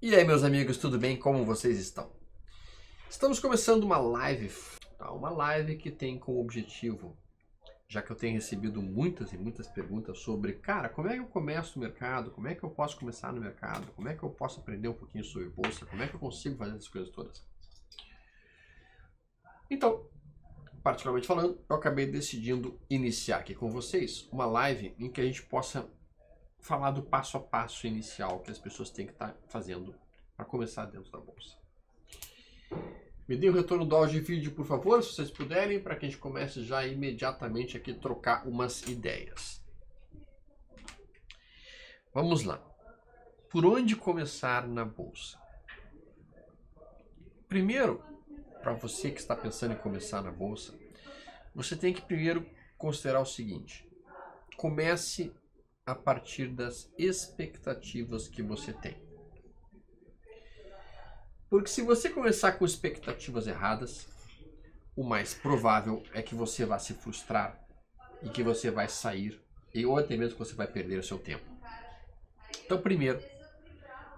E aí, meus amigos, tudo bem? Como vocês estão? Estamos começando uma live, uma live que tem como objetivo, já que eu tenho recebido muitas e muitas perguntas sobre, cara, como é que eu começo no mercado? Como é que eu posso começar no mercado? Como é que eu posso aprender um pouquinho sobre bolsa? Como é que eu consigo fazer essas coisas todas? Então, particularmente falando, eu acabei decidindo iniciar aqui com vocês uma live em que a gente possa falar do passo a passo inicial que as pessoas têm que estar fazendo para começar dentro da bolsa. Me deem o retorno do áudio e vídeo, por favor, se vocês puderem, para que a gente comece já imediatamente aqui a trocar umas ideias. Vamos lá. Por onde começar na bolsa? Primeiro, para você que está pensando em começar na bolsa, você tem que primeiro considerar o seguinte: comece a partir das expectativas que você tem. Porque se você começar com expectativas erradas, o mais provável é que você vá se frustrar e que você vai sair, ou até mesmo que você vai perder o seu tempo. Então, primeiro,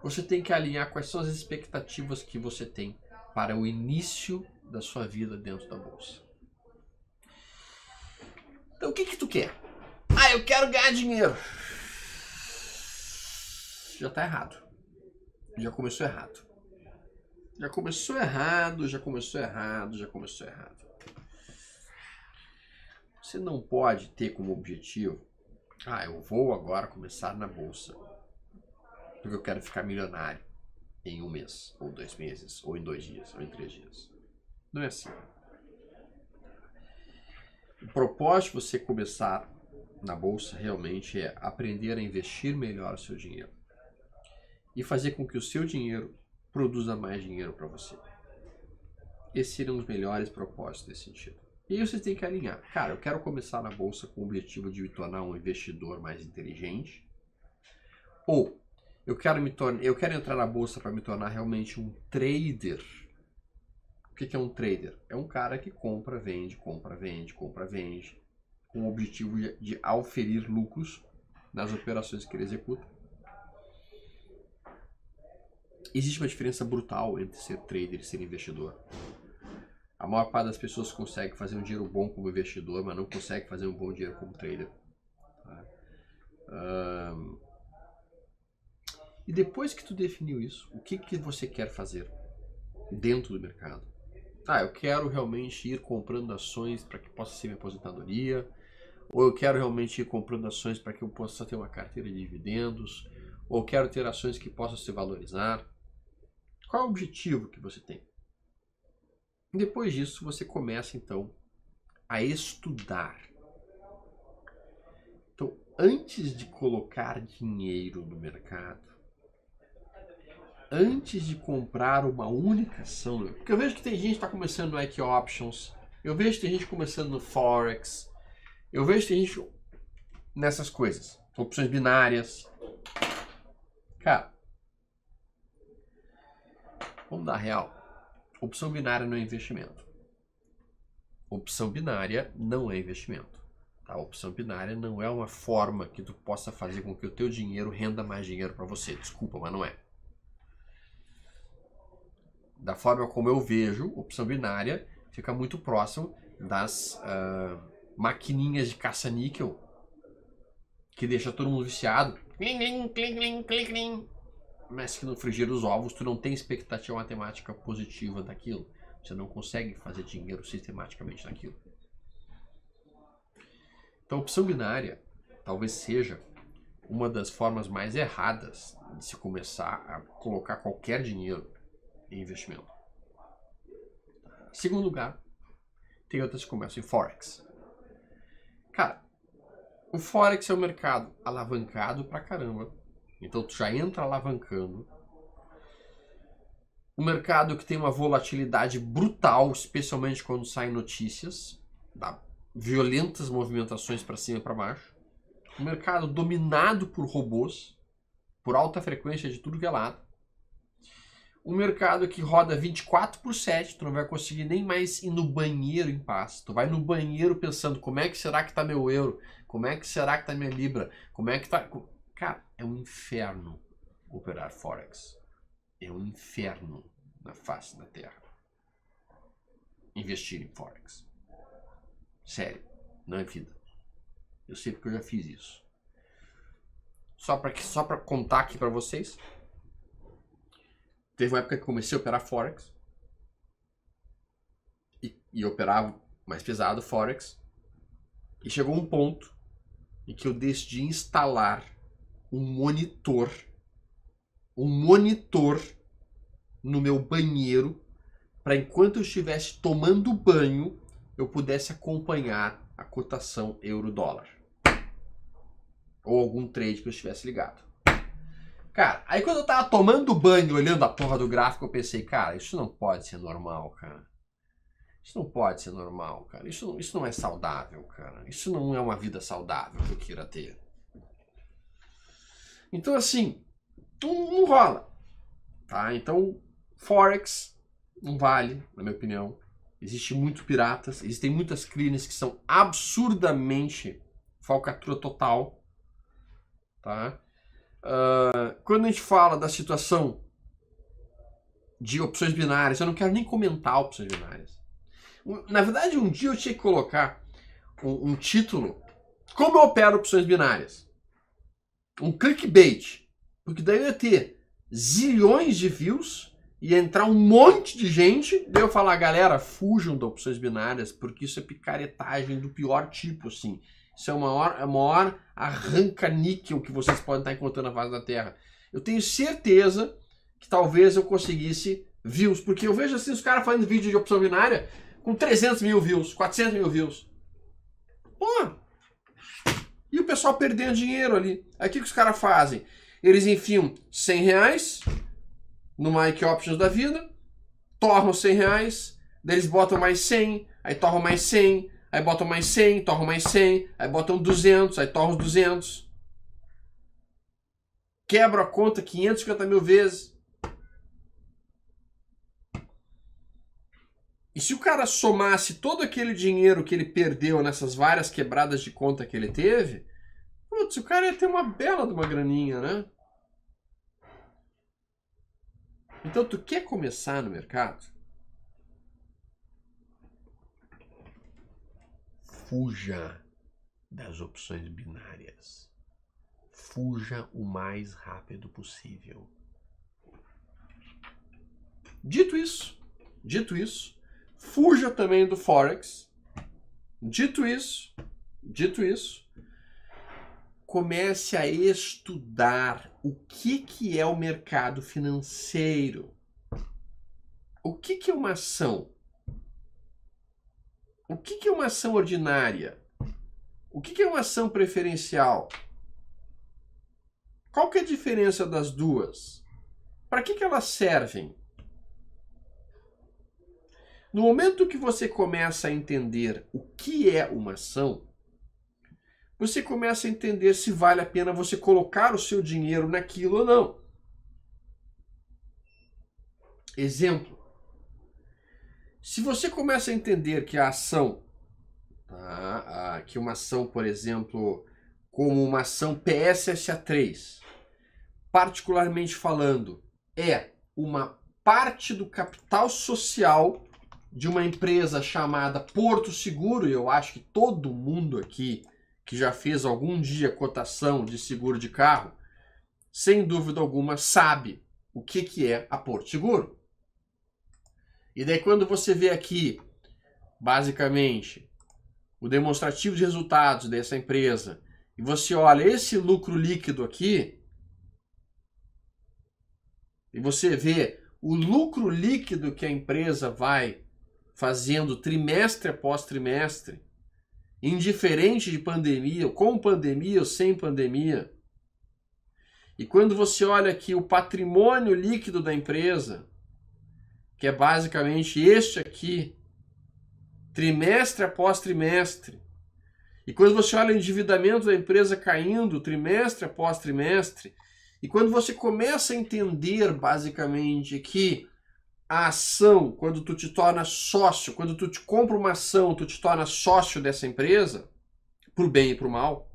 você tem que alinhar quais são as expectativas que você tem para o início da sua vida dentro da bolsa. Então, o que tu quer? Ah, eu quero ganhar dinheiro. Já está errado. Já começou errado. Já começou errado. Você não pode ter como objetivo, eu vou agora começar na bolsa, porque eu quero ficar milionário em 1 mês, ou 2 meses, ou em 2 dias, ou em 3 dias. Não é assim. O propósito de você começar na bolsa realmente é aprender a investir melhor o seu dinheiro e fazer com que o seu dinheiro produza mais dinheiro para você. Esses seriam os melhores propósitos nesse sentido. E aí você tem que alinhar. Cara, eu quero começar na bolsa com o objetivo de me tornar um investidor mais inteligente. Ou eu quero entrar na bolsa para me tornar realmente um trader. O que é um trader? É um cara que compra, vende, com o objetivo de auferir lucros nas operações que ele executa. Existe uma diferença brutal entre ser trader e ser investidor. A maior parte das pessoas consegue fazer um dinheiro bom como investidor, mas não consegue fazer um bom dinheiro como trader. E depois que tu definiu isso, o que você quer fazer dentro do mercado? Eu quero realmente ir comprando ações para que possa ser minha aposentadoria, ou eu quero realmente ir comprando ações para que eu possa ter uma carteira de dividendos, ou eu quero ter ações que possam se valorizar. Qual é o objetivo que você tem? E depois disso, você começa então a estudar. Então, antes de colocar dinheiro no mercado, antes de comprar uma única ação, porque eu vejo que tem gente que está começando no Equity Options, eu vejo que tem gente começando no Forex, eu vejo que tem gente nessas coisas, opções binárias. Cara, vamos dar real. Opção binária não é investimento. Opção binária não é investimento. A opção binária não é uma forma que tu possa fazer com que o teu dinheiro renda mais dinheiro para você. Desculpa, mas não é. Da forma como eu vejo, opção binária fica muito próximo das maquininhas de caça-níquel que deixa todo mundo viciado. Mas que no frigir dos ovos tu não tem expectativa matemática positiva daquilo. Você não consegue fazer dinheiro sistematicamente naquilo. Então a opção binária talvez seja uma das formas mais erradas de se começar a colocar qualquer dinheiro em investimento. Em segundo lugar, tem outras que começam em Forex. Cara, o Forex é um mercado alavancado pra caramba. Então tu já entra alavancando. Um mercado que tem uma volatilidade brutal, especialmente quando saem notícias, dá violentas movimentações para cima e para baixo. Um mercado dominado por robôs, por alta frequência de tudo que é lado. Um mercado que roda 24/7, tu não vai conseguir nem mais ir no banheiro em paz. Tu vai no banheiro pensando, como é que será que tá meu euro? Como é que será que tá minha libra? Como é que tá... Cara, é um inferno operar Forex. é um inferno na face da Terra. Investir em Forex. Sério, não é vida. Eu sei porque eu já fiz isso. Só para contar aqui para vocês. Teve uma época que eu comecei a operar Forex. E operava mais pesado Forex. E chegou um ponto em que eu decidi instalar um monitor no meu banheiro para enquanto eu estivesse tomando banho eu pudesse acompanhar a cotação euro-dólar ou algum trade que eu estivesse ligado. Cara, aí quando eu tava tomando banho olhando a porra do gráfico eu pensei, cara, isso não pode ser normal, cara. Isso não pode ser normal, cara. Isso não é saudável, cara. Isso não é uma vida saudável que eu queira ter. Então, assim, não rola. Tá? Então, Forex não vale, na minha opinião. Existem muitos piratas. Existem muitas cleans que são absurdamente falcatrua total. Tá? Quando a gente fala da situação de opções binárias, eu não quero nem comentar opções binárias. Na verdade, um dia eu tinha que colocar um título, como eu opero opções binárias. Um clickbait. Porque daí eu ia ter zilhões de views, ia entrar um monte de gente, daí eu falar, galera, fujam de opções binárias, porque isso é picaretagem do pior tipo, assim. Isso é o maior arranca-níquel que vocês podem estar encontrando na face da Terra. Eu tenho certeza que talvez eu conseguisse views, porque eu vejo assim os caras fazendo vídeo de opção binária com 300 mil views, 400 mil views. Pô! E o pessoal perdendo dinheiro ali. Aí o que os caras fazem? Eles enfiam 100 reais no Mike Options da vida, torram 100 reais, daí eles botam mais 100, aí torram mais 100, aí botam mais 100, torram mais 100, aí botam 200, aí torram os 200. Quebra a conta 550 mil vezes. E se o cara somasse todo aquele dinheiro que ele perdeu nessas várias quebradas de conta que ele teve, putz, o cara ia ter uma bela de uma graninha, né? Então, tu quer começar no mercado? Fuja das opções binárias. Fuja o mais rápido possível. Dito isso, fuja também do Forex. Dito isso, comece a estudar o que é o mercado financeiro. O que é uma ação? O que é uma ação ordinária? O que é uma ação preferencial? Qual que é a diferença das duas? Para que elas servem? No momento que você começa a entender o que é uma ação, você começa a entender se vale a pena você colocar o seu dinheiro naquilo ou não. Exemplo. Se você começa a entender que a ação, que uma ação, por exemplo, como uma ação PSSA3, particularmente falando, é uma parte do capital social de uma empresa chamada Porto Seguro, e eu acho que todo mundo aqui que já fez algum dia cotação de seguro de carro, sem dúvida alguma sabe o que é a Porto Seguro. E daí quando você vê aqui, basicamente, o demonstrativo de resultados dessa empresa, e você olha esse lucro líquido aqui, e você vê o lucro líquido que a empresa vai fazendo trimestre após trimestre, indiferente de pandemia, com pandemia ou sem pandemia. E quando você olha aqui o patrimônio líquido da empresa, que é basicamente este aqui, trimestre após trimestre, e quando você olha o endividamento da empresa caindo trimestre após trimestre, e quando você começa a entender basicamente que a ação, quando tu te torna sócio, quando tu te compra uma ação, tu te torna sócio dessa empresa, pro bem e pro mal,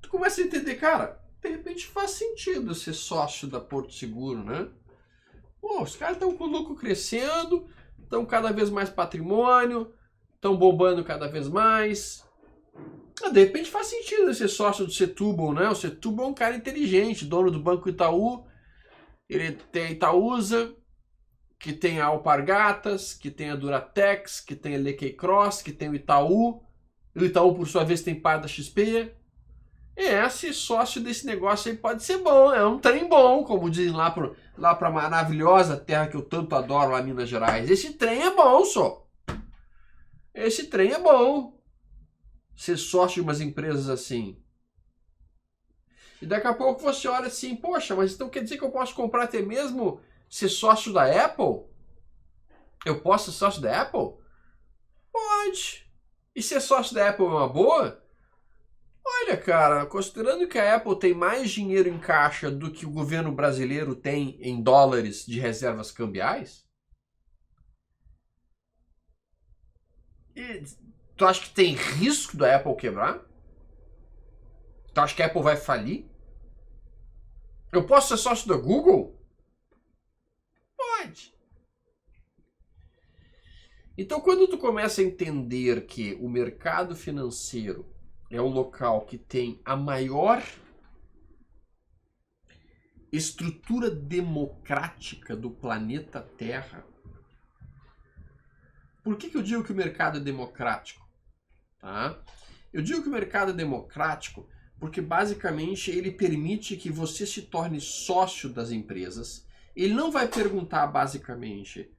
tu começa a entender, cara, de repente faz sentido ser sócio da Porto Seguro, né? Pô, os caras estão com o lucro crescendo, estão cada vez mais patrimônio, estão bombando cada vez mais. De repente faz sentido ser sócio do Setúbal, né? O Setúbal é um cara inteligente, dono do Banco Itaú. Ele tem a Itaúsa, que tem a Alpargatas, que tem a Duratex, que tem a Lekey Cross, que tem o Itaú. E o Itaú, por sua vez, tem parte da XP. Ser sócio desse negócio aí pode ser bom. É um trem bom, como dizem lá pra maravilhosa terra que eu tanto adoro, lá em Minas Gerais. Esse trem é bom, só. Esse trem é bom. Ser sócio de umas empresas assim. E daqui a pouco você olha assim, poxa, mas então quer dizer que eu posso comprar até mesmo ser sócio da Apple? Eu posso ser sócio da Apple? Pode. E ser sócio da Apple é uma boa? Olha, cara, considerando que a Apple tem mais dinheiro em caixa do que o governo brasileiro tem em dólares de reservas cambiais, tu acha que tem risco da Apple quebrar? Tu acha que a Apple vai falir? Eu posso ser sócio da Google? Pode. Então, quando tu começa a entender que o mercado financeiro é o local que tem a maior estrutura democrática do planeta Terra. Por que eu digo que o mercado é democrático? Tá? Eu digo que o mercado é democrático porque basicamente ele permite que você se torne sócio das empresas. Ele não vai perguntar basicamente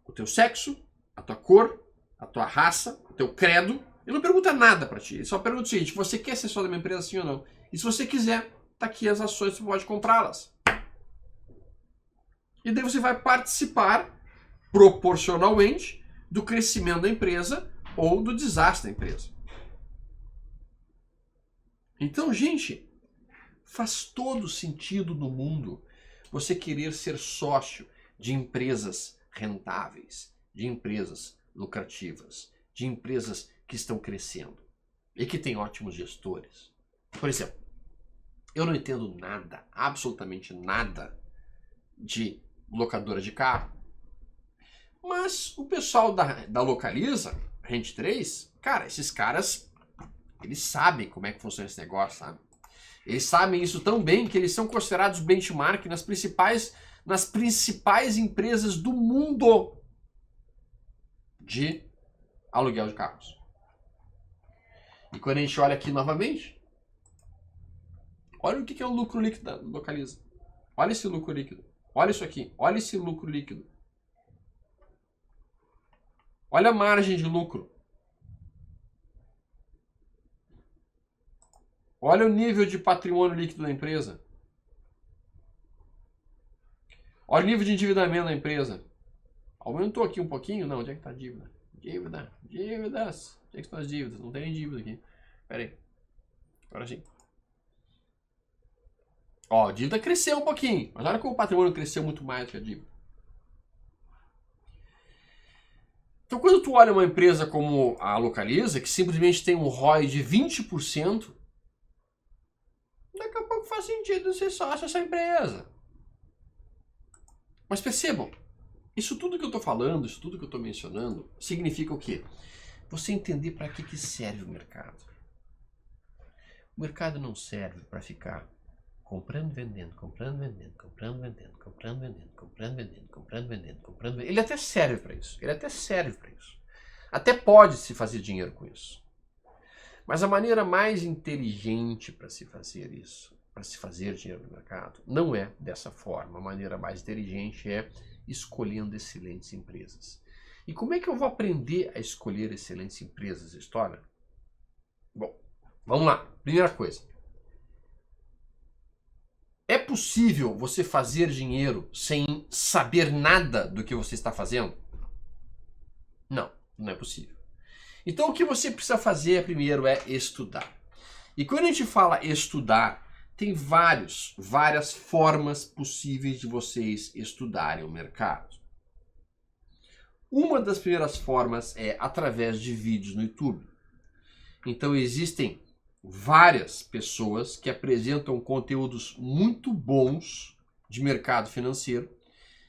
o teu sexo, a tua cor, a tua raça, o teu credo. Ele não pergunta nada para ti. Ele só pergunta o seguinte: você quer ser sócio da minha empresa, sim ou não? E se você quiser, tá aqui as ações, você pode comprá-las. E daí você vai participar proporcionalmente do crescimento da empresa ou do desastre da empresa. Então, gente, faz todo sentido no mundo você querer ser sócio de empresas rentáveis, de empresas lucrativas, de empresas que estão crescendo e que têm ótimos gestores. Por exemplo, eu não entendo nada, absolutamente nada, de locadora de carro. Mas o pessoal da Localiza, Rent 3, cara, esses caras, eles sabem como é que funciona esse negócio, sabe? Eles sabem isso tão bem que eles são considerados benchmark nas principais empresas do mundo de aluguel de carros. E quando a gente olha aqui novamente, olha o que é o lucro líquido da Localiza. Olha esse lucro líquido. Olha isso aqui. Olha esse lucro líquido. Olha a margem de lucro. Olha o nível de patrimônio líquido da empresa. Olha o nível de endividamento da empresa. Aumentou aqui um pouquinho? Não, onde é que está a dívida? Dívidas. Onde é que estão as dívidas? Não tem nem dívida aqui. Pera aí. Agora sim. Ó, a dívida cresceu um pouquinho. Mas olha como o patrimônio cresceu muito mais do que a dívida. Então, quando tu olha uma empresa como a Localiza, que simplesmente tem um ROI de 20%, daqui a pouco faz sentido ser sócio dessa empresa. Mas percebam, isso tudo que eu estou falando, isso tudo que eu estou mencionando, significa o quê? Você entender para que serve o mercado. O mercado não serve para ficar comprando, vendendo, comprando, vendendo, comprando, vendendo, comprando, vendendo, comprando, vendendo, comprando, vendendo, comprando, vendendo. Ele até serve para isso. Até pode se fazer dinheiro com isso. Mas a maneira mais inteligente para se fazer isso, para se fazer dinheiro no mercado, não é dessa forma. A maneira mais inteligente é escolhendo excelentes empresas. E como é que eu vou aprender a escolher excelentes empresas, história? Bom, vamos lá. Primeira coisa. É possível você fazer dinheiro sem saber nada do que você está fazendo? Não, não é possível. Então o que você precisa fazer primeiro é estudar. E quando a gente fala estudar, tem várias formas possíveis de vocês estudarem o mercado. Uma das primeiras formas é através de vídeos no YouTube. Então existem várias pessoas que apresentam conteúdos muito bons de mercado financeiro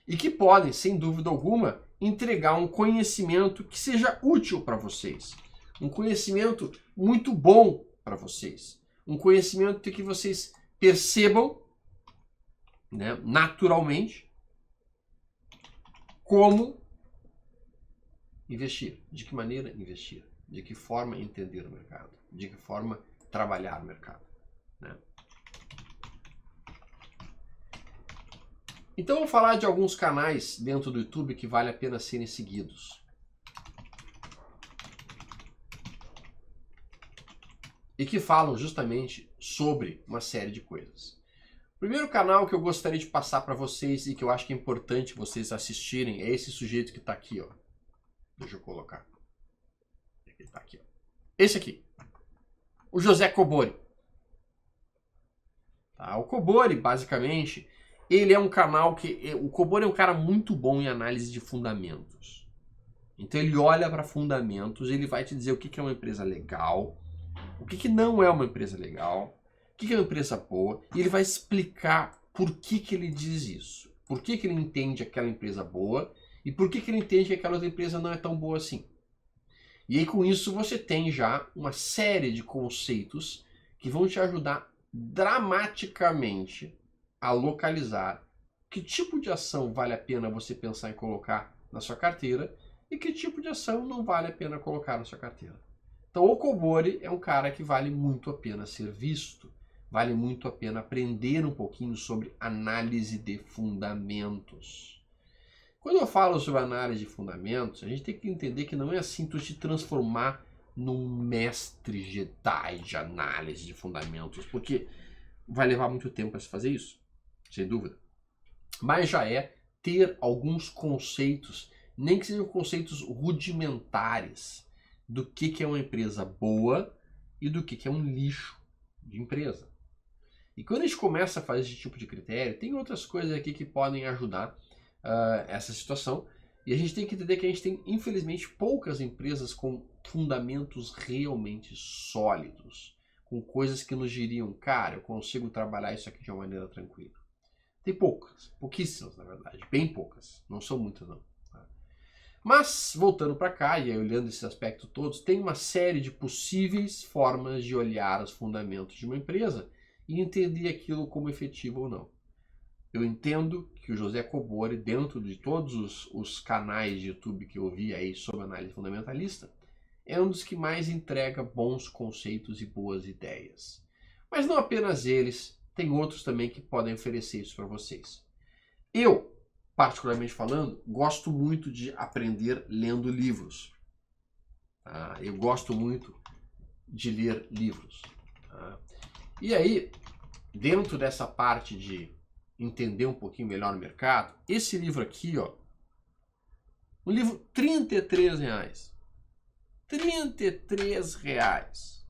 e que podem, sem dúvida alguma, entregar um conhecimento que seja útil para vocês. Um conhecimento muito bom para vocês. Um conhecimento que vocês percebam, né, naturalmente como investir, de que maneira investir, de que forma entender o mercado, de que forma trabalhar o mercado, né? Então vou falar de alguns canais dentro do YouTube que vale a pena serem seguidos. E que falam justamente sobre uma série de coisas. O primeiro canal que eu gostaria de passar para vocês e que eu acho que é importante vocês assistirem é esse sujeito que está aqui, ó. Deixa eu colocar. Ele está aqui, ó. Esse aqui. O José Cobori. Tá? O Cobori, basicamente, ele é um canal que... O Cobori é um cara muito bom em análise de fundamentos. Então ele olha para fundamentos, ele vai te dizer o que é uma empresa legal, o que não é uma empresa legal, o que é uma empresa boa, e ele vai explicar por que ele diz isso. Por que ele entende aquela empresa boa e por que ele entende que aquela outra empresa não é tão boa assim. E aí com isso você tem já uma série de conceitos que vão te ajudar dramaticamente a localizar que tipo de ação vale a pena você pensar em colocar na sua carteira e que tipo de ação não vale a pena colocar na sua carteira. Então o Cobori é um cara que vale muito a pena ser visto, vale muito a pena aprender um pouquinho sobre análise de fundamentos. Quando eu falo sobre análise de fundamentos, a gente tem que entender que não é assim tu te transformar num mestre Jedi de análise de fundamentos, porque vai levar muito tempo para se fazer isso, sem dúvida. Mas já é ter alguns conceitos, nem que sejam conceitos rudimentares, do que é uma empresa boa e do que é um lixo de empresa. E quando a gente começa a fazer esse tipo de critério, tem outras coisas aqui que podem ajudar essa situação. E a gente tem que entender que a gente tem, infelizmente, poucas empresas com fundamentos realmente sólidos, com coisas que nos diriam, cara, eu consigo trabalhar isso aqui de uma maneira tranquila. Tem poucas, pouquíssimas na verdade, bem poucas, não são muitas não. Mas, voltando para cá e olhando esses aspectos todos, tem uma série de possíveis formas de olhar os fundamentos de uma empresa e entender aquilo como efetivo ou não. Eu entendo que o José Cobori, dentro de todos os canais de YouTube que eu vi aí sobre análise fundamentalista, é um dos que mais entrega bons conceitos e boas ideias. Mas não apenas eles, tem outros também que podem oferecer isso para vocês. Eu, particularmente falando, gosto muito de aprender lendo livros. Eu gosto muito de ler livros. E aí, dentro dessa parte de entender um pouquinho melhor o mercado, esse livro aqui, ó, um livro R$33. R$33.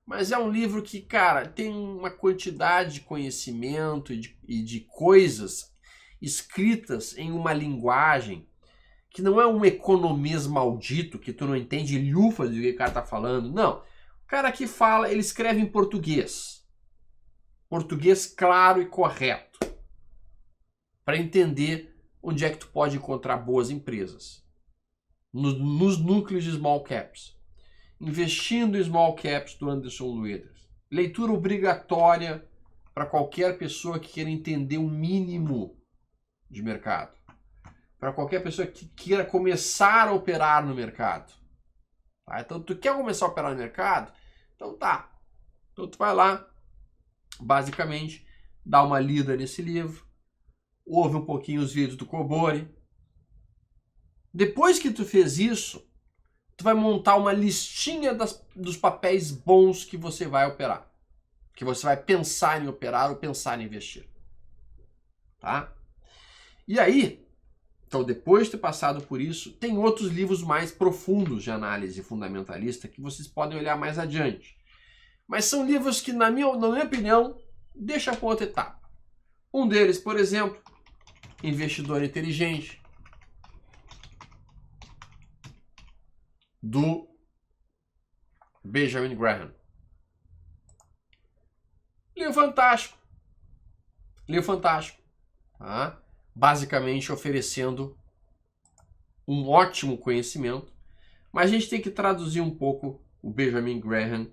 Mas é um livro que, cara, tem uma quantidade de conhecimento e de coisas escritas em uma linguagem que não é um economês maldito, que tu não entende lhufas do que o cara tá falando. Não. O cara que fala, ele escreve em português. Português claro e correto. Para entender onde é que tu pode encontrar boas empresas. Nos núcleos de small caps. Investindo em small caps do Anderson Lueders. Leitura obrigatória para qualquer pessoa que queira entender um mínimo de mercado. Para qualquer pessoa que queira começar a operar no mercado. Tá? Então, tu quer começar a operar no mercado? Então tá. Então tu vai lá, basicamente, dá uma lida nesse livro, ouve um pouquinho os vídeos do Cobori. Depois que tu fez isso, tu vai montar uma listinha dos papéis bons que você vai operar. Que você vai pensar em operar ou pensar em investir. Tá? E aí, então depois de ter passado por isso, tem outros livros mais profundos de análise fundamentalista que vocês podem olhar mais adiante. Mas são livros que, na minha opinião, deixam para outra etapa. Um deles, por exemplo, Investidor Inteligente, do Benjamin Graham. Leia o Fantástico. Leia o Fantástico. Tá? Basicamente oferecendo um ótimo conhecimento, mas a gente tem que traduzir um pouco o Benjamin Graham,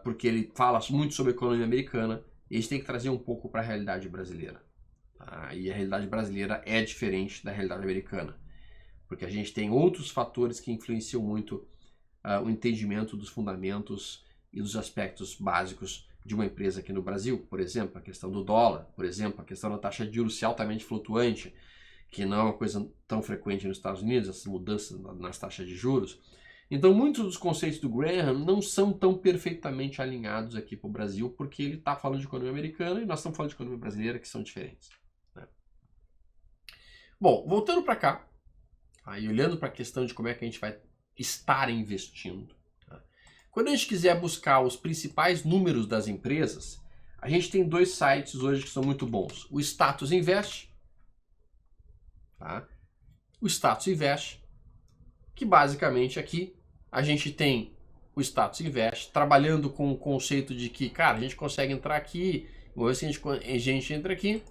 porque ele fala muito sobre a economia americana, e a gente tem que trazer um pouco para a realidade brasileira. Tá? E a realidade brasileira é diferente da realidade americana, porque a gente tem outros fatores que influenciam muito o entendimento dos fundamentos e dos aspectos básicos de uma empresa aqui no Brasil. Por exemplo, a questão do dólar, por exemplo, a questão da taxa de juros altamente flutuante, que não é uma coisa tão frequente nos Estados Unidos, essas mudanças nas taxas de juros. Então, muitos dos conceitos do Graham não são tão perfeitamente alinhados aqui para o Brasil, porque ele está falando de economia americana e nós estamos falando de economia brasileira, que são diferentes. Né? Bom, voltando para cá, aí olhando para a questão de como é que a gente vai estar investindo. Tá? Quando a gente quiser buscar os principais números das empresas, a gente tem dois sites hoje que são muito bons. O Status Invest, tá? O Status Invest, que basicamente aqui a gente tem o Status Invest trabalhando com o conceito de que, cara, a gente consegue entrar aqui, uma vez que a gente entra aqui,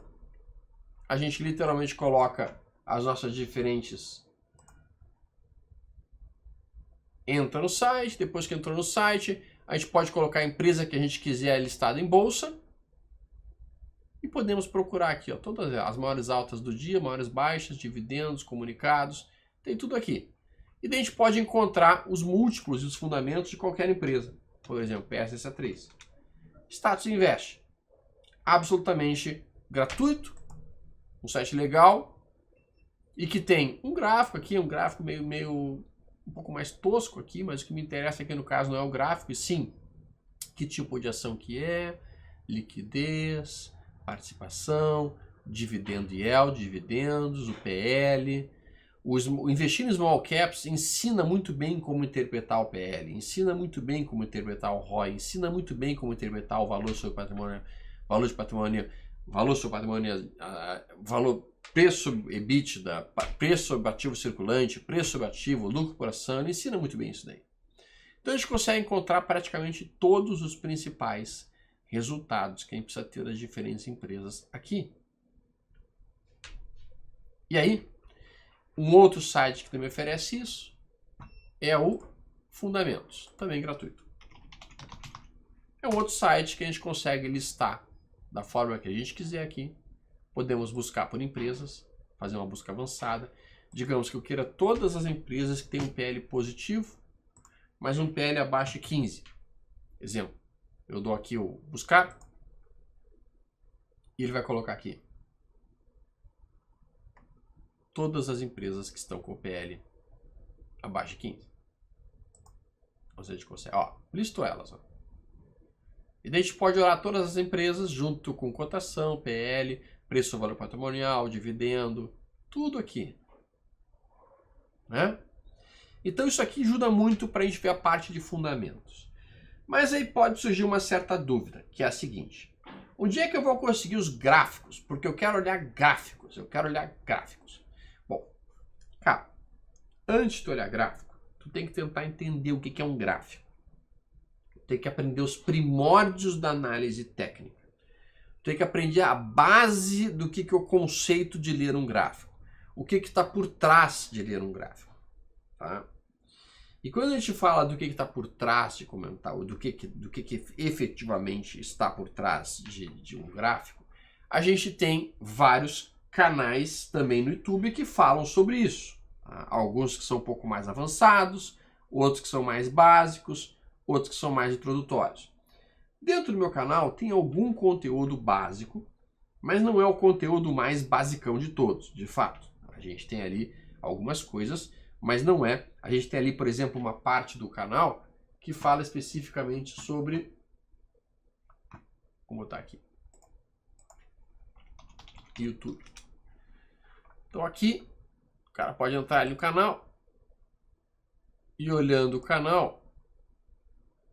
a gente literalmente coloca as nossas diferentes... Entra no site, depois que entrou no site, a gente pode colocar a empresa que a gente quiser listada em bolsa e podemos procurar aqui, ó, todas as maiores altas do dia, maiores baixas, dividendos, comunicados, tem tudo aqui. E daí a gente pode encontrar os múltiplos e os fundamentos de qualquer empresa. Por exemplo, PSSA3. Status Invest. Absolutamente gratuito, um site legal e que tem um gráfico aqui, um gráfico meio um pouco mais tosco aqui, mas o que me interessa aqui no caso não é o gráfico, e sim que tipo de ação que é, liquidez, participação, dividendo yield, dividendos, o PL. O investir em small caps ensina muito bem como interpretar o PL, ensina muito bem como interpretar o ROI, ensina muito bem como interpretar o valor sobre patrimônio, valor de patrimônio, valor sobre patrimônio, valor, preço sobre EBITDA, preço sobre ativo circulante, preço sobre ativo, lucro por ação, ele ensina muito bem isso daí. Então a gente consegue encontrar praticamente todos os principais resultados que a gente precisa ter das diferentes empresas aqui. E aí, um outro site que também oferece isso é o Fundamentos, também gratuito. É um outro site que a gente consegue listar da forma que a gente quiser aqui. Podemos buscar por empresas, fazer uma busca avançada. Digamos que eu queira todas as empresas que têm um PL positivo, mas um PL abaixo de 15. Exemplo, eu dou aqui o buscar e ele vai colocar aqui todas as empresas que estão com PL abaixo de 15. Ou seja, a gente consegue, ó, listo elas, ó. E daí a gente pode olhar todas as empresas junto com cotação, PL, preço, valor patrimonial, dividendo, tudo aqui, né? Então isso aqui ajuda muito para a gente ver a parte de fundamentos. Mas aí pode surgir uma certa dúvida, que é a seguinte: onde é que eu vou conseguir os gráficos? Porque eu quero olhar gráficos, Bom, cara, antes de tu olhar gráfico, tu tem que tentar entender o que é um gráfico. Tem que aprender os primórdios da análise técnica. Tem que aprender a base do que é o conceito de ler um gráfico. O que está por trás de ler um gráfico. Tá? E quando a gente fala do que está por trás de comentar, ou do que efetivamente está por trás de um gráfico, a gente tem vários canais também no YouTube que falam sobre isso. Tá? Alguns que são um pouco mais avançados, outros que são mais básicos, outros que são mais introdutórios. Dentro do meu canal tem algum conteúdo básico, mas não é o conteúdo mais basicão de todos, de fato. A gente tem ali algumas coisas, mas não é. A gente tem ali, por exemplo, uma parte do canal que fala especificamente sobre... Vou botar aqui. YouTube. Então aqui, o cara pode entrar ali no canal e olhando o canal,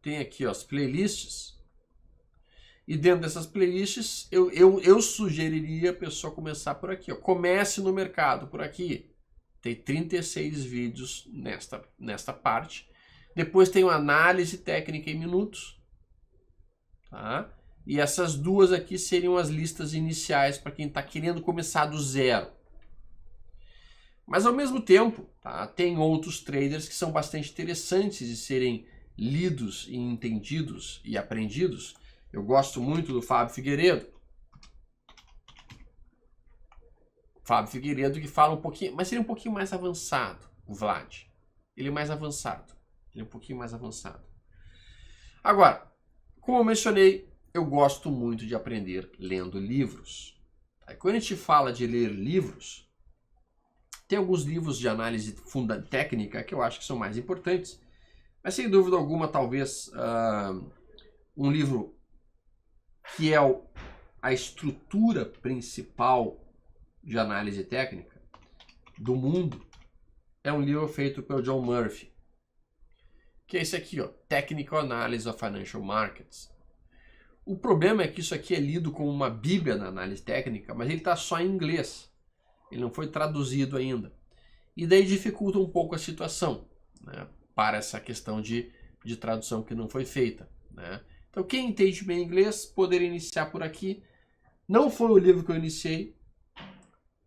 tem aqui ó, as playlists. E dentro dessas playlists, eu sugeriria a pessoa começar por aqui. Ó. Comece no mercado por aqui. Tem 36 vídeos nesta parte. Depois tem uma análise técnica em minutos. Tá? E essas duas aqui seriam as listas iniciais para quem está querendo começar do zero. Mas ao mesmo tempo, tá, tem outros traders que são bastante interessantes de serem lidos e entendidos e aprendidos. Eu gosto muito do Fábio Figueiredo. Fábio Figueiredo que fala um pouquinho, mas ele é um pouquinho mais avançado, o Vlad. Ele é mais avançado. Ele é um pouquinho mais avançado. Agora, como eu mencionei, eu gosto muito de aprender lendo livros. Aí, quando a gente fala de ler livros, tem alguns livros de análise técnica que eu acho que são mais importantes. Mas sem dúvida alguma, talvez um livro que é a estrutura principal de análise técnica do mundo é um livro feito pelo John Murphy, que é esse aqui, ó, Technical Analysis of Financial Markets. O problema é que isso aqui é lido como uma bíblia na análise técnica, mas ele está só em inglês. Ele não foi traduzido ainda. E daí dificulta um pouco a situação, né, para essa questão de tradução que não foi feita, né? Então quem entende bem inglês poderia iniciar por aqui. Não foi o livro que eu iniciei.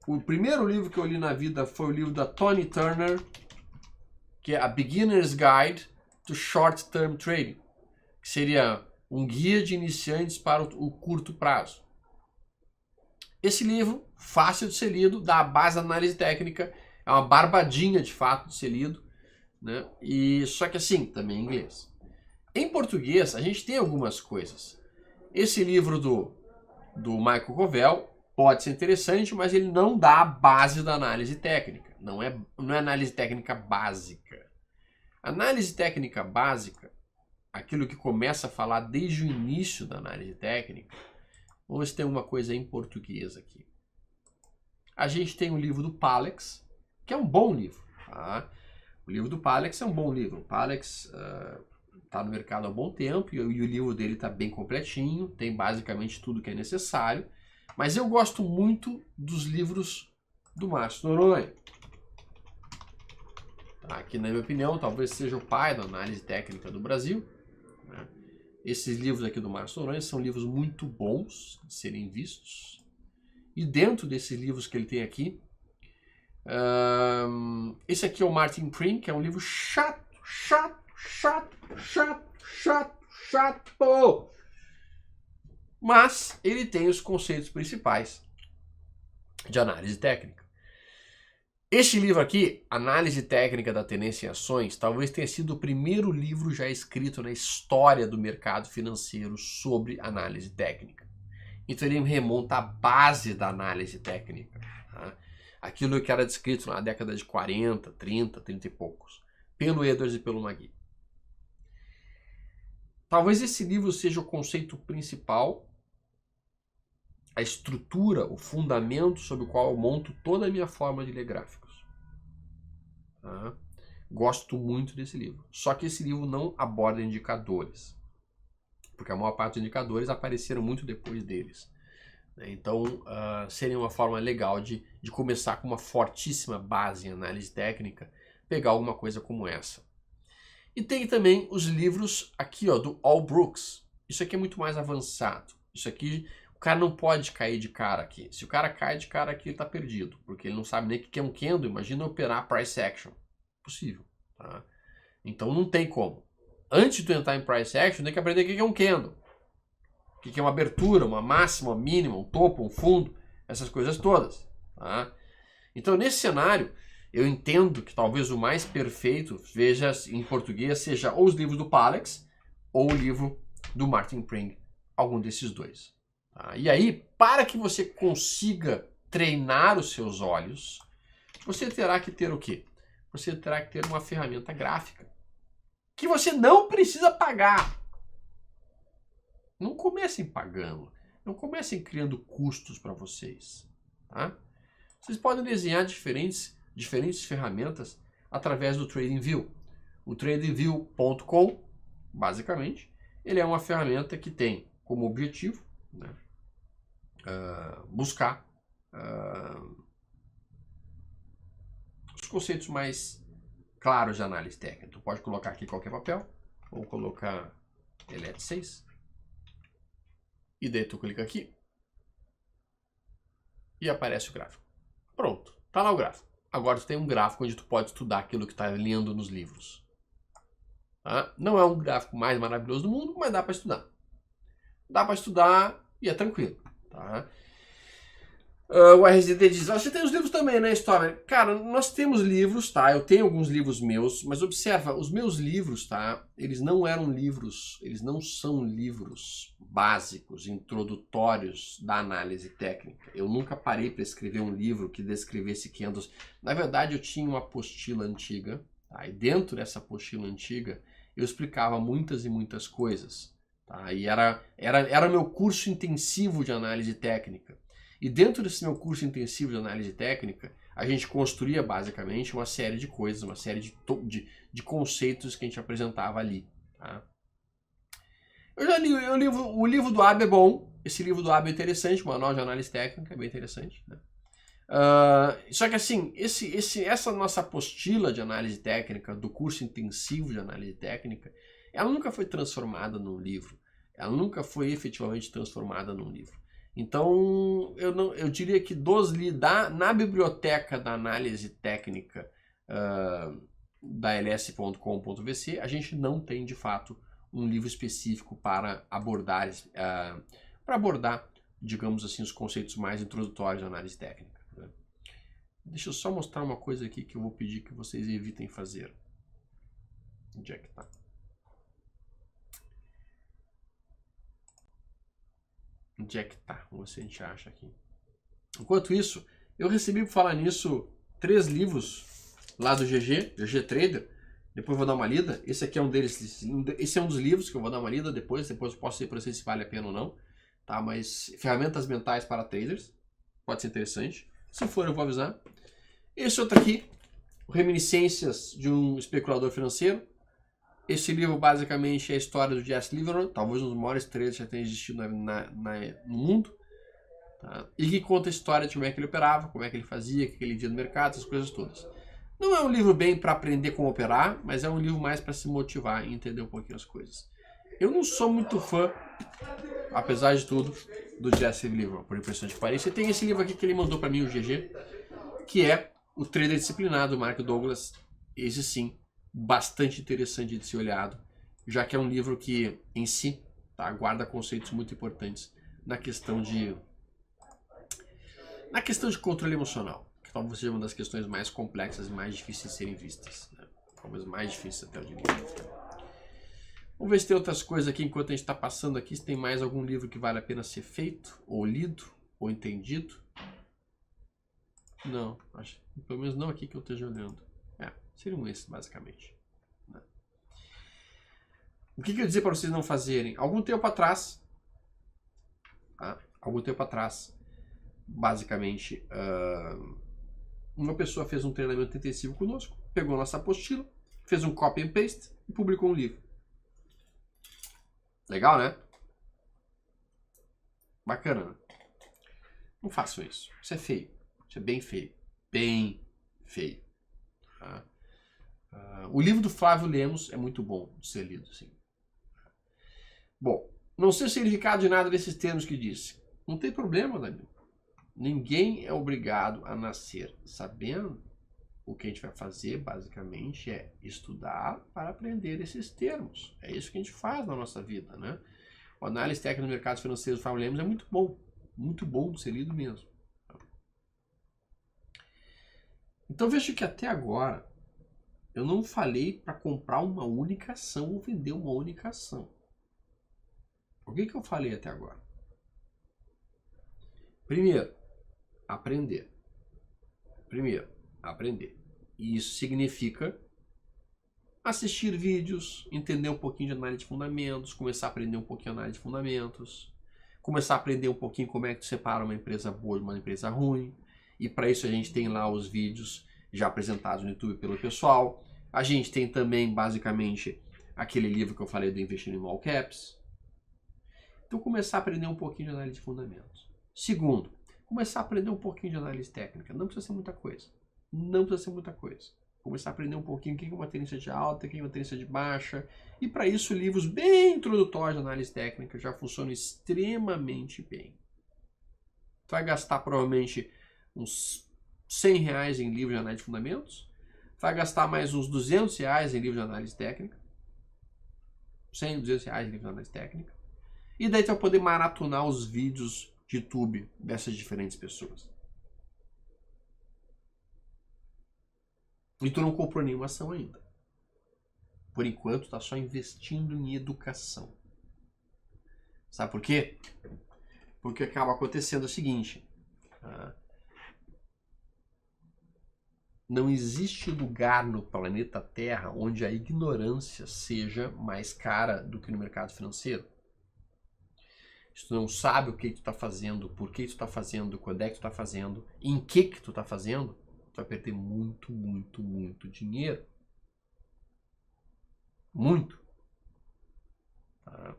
O primeiro livro que eu li na vida foi o livro da Tony Turner, que é A Beginner's Guide to Short Term Trading, que seria um guia de iniciantes para o curto prazo. Esse livro, fácil de ser lido, dá a base da análise técnica, é uma barbadinha de fato de ser lido, né? E só que assim, também em inglês. Em português, a gente tem algumas coisas. Esse livro do Michael Covel pode ser interessante, mas ele não dá a base da análise técnica. Não é análise técnica básica. Análise técnica básica, aquilo que começa a falar desde o início da análise técnica, vamos ver se tem uma coisa em português aqui. A gente tem o livro do Palex, que é um bom livro. Tá? O livro do Palex é um bom livro. O Palex está no mercado há um bom tempo e o livro dele está bem completinho, tem basicamente tudo que é necessário. Mas eu gosto muito dos livros do Márcio Noronha. Tá? Que, na minha opinião, talvez seja o pai da análise técnica do Brasil. Né? Esses livros aqui do Márcio Noronha são livros muito bons de serem vistos. E dentro desses livros que ele tem aqui, esse aqui é o Martin Pring, que é um livro chato. Mas ele tem os conceitos principais de análise técnica. Este livro aqui, Análise Técnica da Tendência em Ações, talvez tenha sido o primeiro livro já escrito na história do mercado financeiro sobre análise técnica. Então ele remonta à base da análise técnica. Tá? Aquilo que era descrito na década de 40, 30 e poucos, pelo Edwards e pelo Magui. Talvez esse livro seja o conceito principal, a estrutura, o fundamento sobre o qual eu monto toda a minha forma de ler gráficos. Tá? Gosto muito desse livro. Só que esse livro não aborda indicadores, porque a maior parte dos indicadores apareceram muito depois deles. Então, seria uma forma legal de começar com uma fortíssima base em análise técnica, pegar alguma coisa como essa. E tem também os livros aqui, ó, do Al Brooks. Isso aqui é muito mais avançado. Isso aqui, o cara não pode cair de cara aqui. Se o cara cai de cara aqui, ele está perdido, porque ele não sabe nem o que é um candle. Imagina operar price action. Possível. Tá? Então não tem como. Antes de tu entrar em price action, tem que aprender o que é um candle. O que é uma abertura, uma máxima, uma mínima, um topo, um fundo, essas coisas todas. Tá? Então, nesse cenário, eu entendo que talvez o mais perfeito, veja em português, seja ou os livros do Palex ou o livro do Martin Pring, algum desses dois. Tá? E aí, para que você consiga treinar os seus olhos, você terá que ter o quê? Você terá que ter uma ferramenta gráfica que você não precisa pagar. Não comecem pagando, não comecem criando custos para vocês. Tá? Vocês podem desenhar diferentes ferramentas através do TradingView. O TradingView.com, basicamente, ele é uma ferramenta que tem como objetivo, né, buscar os conceitos mais claros de análise técnica. Tu pode colocar aqui qualquer papel, vou colocar Elet 6. E daí tu clica aqui e aparece o gráfico. Pronto, tá lá o gráfico. Agora tu tem um gráfico onde tu pode estudar aquilo que está lendo nos livros. Tá? Não é um gráfico mais maravilhoso do mundo, mas dá para estudar. Dá para estudar e é tranquilo. Tá? O RZD diz, você tem os livros também, né, História? Cara, nós temos livros, tá? Eu tenho alguns livros meus, mas observa, os meus livros, tá? Eles não eram livros, eles não são livros básicos, introdutórios da análise técnica. Eu nunca parei para escrever um livro que descrevesse candles. Na verdade, eu tinha uma apostila antiga, tá? E dentro dessa apostila antiga, eu explicava muitas e muitas coisas, tá? E era meu curso intensivo de análise técnica. E dentro desse meu curso intensivo de análise técnica, a gente construía basicamente uma série de coisas, uma série de conceitos que a gente apresentava ali. Tá? Eu já li o livro do Abe é bom, esse livro do Abe é interessante, o Manual de Análise Técnica é bem interessante. Né? Só que assim, essa nossa apostila de análise técnica, do curso intensivo de análise técnica, ela nunca foi transformada num livro. Ela nunca foi efetivamente transformada num livro. Então, eu diria que na biblioteca da análise técnica da ls.com.vc, a gente não tem, de fato, um livro específico para abordar, digamos assim, os conceitos mais introdutórios da análise técnica. Né? Deixa eu só mostrar uma coisa aqui que eu vou pedir que vocês evitem fazer. Onde é que tá? Onde é que tá? Vamos ver se a gente acha aqui. Enquanto isso, eu recebi, por falar nisso, 3 livros lá do GG Trader. Depois vou dar uma lida. Esse aqui é um deles. Esse é um dos livros que eu vou dar uma lida depois. Depois eu posso dizer para vocês se vale a pena ou não. Tá? Mas ferramentas mentais para traders. Pode ser interessante. Se for, eu vou avisar. Esse outro aqui, Reminiscências de um Especulador Financeiro. Esse livro basicamente é a história do Jesse Livermore, talvez um dos maiores traders que já tenha existido no mundo. Tá? E que conta a história de como é que ele operava, como é que ele fazia, o que ele via no mercado, essas coisas todas. Não é um livro bem para aprender como operar, mas é um livro mais para se motivar e entender um pouquinho as coisas. Eu não sou muito fã, apesar de tudo, do Jesse Livermore, por impressão de que pareça. E tem esse livro aqui que ele mandou para mim, o GG, que é O Trader Disciplinado, do Mark Douglas. Esse sim, bastante interessante de ser olhado, já que é um livro que, em si, tá, guarda conceitos muito importantes na questão de controle emocional, que talvez seja uma das questões mais complexas e mais difíceis de serem vistas. Né? Talvez mais difícil até, eu diria. Vamos ver se tem outras coisas aqui, enquanto a gente está passando aqui, se tem mais algum livro que vale a pena ser feito, ou lido, ou entendido. Não, acho, pelo menos não aqui que eu esteja olhando. Seriam esses, basicamente. Né? O que eu ia dizer para vocês não fazerem? Algum tempo atrás, basicamente, uma pessoa fez um treinamento intensivo conosco, pegou nossa apostila, fez um copy and paste e publicou um livro. Legal, né? Bacana, né? Não façam isso. Isso é feio. Isso é bem feio. Bem feio. Tá? O livro do Flávio Lemos é muito bom de ser lido, sim. Bom, não sei o significado de nada desses termos que disse. Não tem problema, Danilo. Ninguém é obrigado a nascer sabendo. O que a gente vai fazer, basicamente, é estudar para aprender esses termos. É isso que a gente faz na nossa vida, né? O análise técnica do mercado financeiro do Flávio Lemos é muito bom de ser lido mesmo. Então veja que até agora eu não falei para comprar uma única ação ou vender uma única ação. O que eu falei até agora? Primeiro, aprender. E isso significa assistir vídeos, entender um pouquinho de análise de fundamentos, começar a aprender um pouquinho de análise de fundamentos, começar a aprender um pouquinho como é que tu separa uma empresa boa de uma empresa ruim. E para isso a gente tem lá os vídeos já apresentados no YouTube pelo pessoal. A gente tem também, basicamente, aquele livro que eu falei do Investindo em Small Caps. Então, começar a aprender um pouquinho de análise de fundamentos. Segundo, começar a aprender um pouquinho de análise técnica. Não precisa ser muita coisa. Começar a aprender um pouquinho o que é uma tendência de alta, o que é uma tendência de baixa. E para isso, livros bem introdutórios de análise técnica já funcionam extremamente bem. Tu vai gastar provavelmente uns R$100 em livro de análise de fundamentos. Vai gastar mais uns R$200 em livro de análise técnica. 100, R$200 em livro de análise técnica. E daí tu vai poder maratonar os vídeos de YouTube dessas diferentes pessoas. E tu não comprou nenhuma ação ainda. Por enquanto, tá só investindo em educação. Sabe por quê? Porque acaba acontecendo o seguinte. Não existe lugar no planeta Terra onde a ignorância seja mais cara do que no mercado financeiro. Se tu não sabe o que tu está fazendo, por que tu está fazendo, quando é que tu está fazendo, em que tu está fazendo, tu vai perder muito, muito, muito dinheiro. Muito. Tá?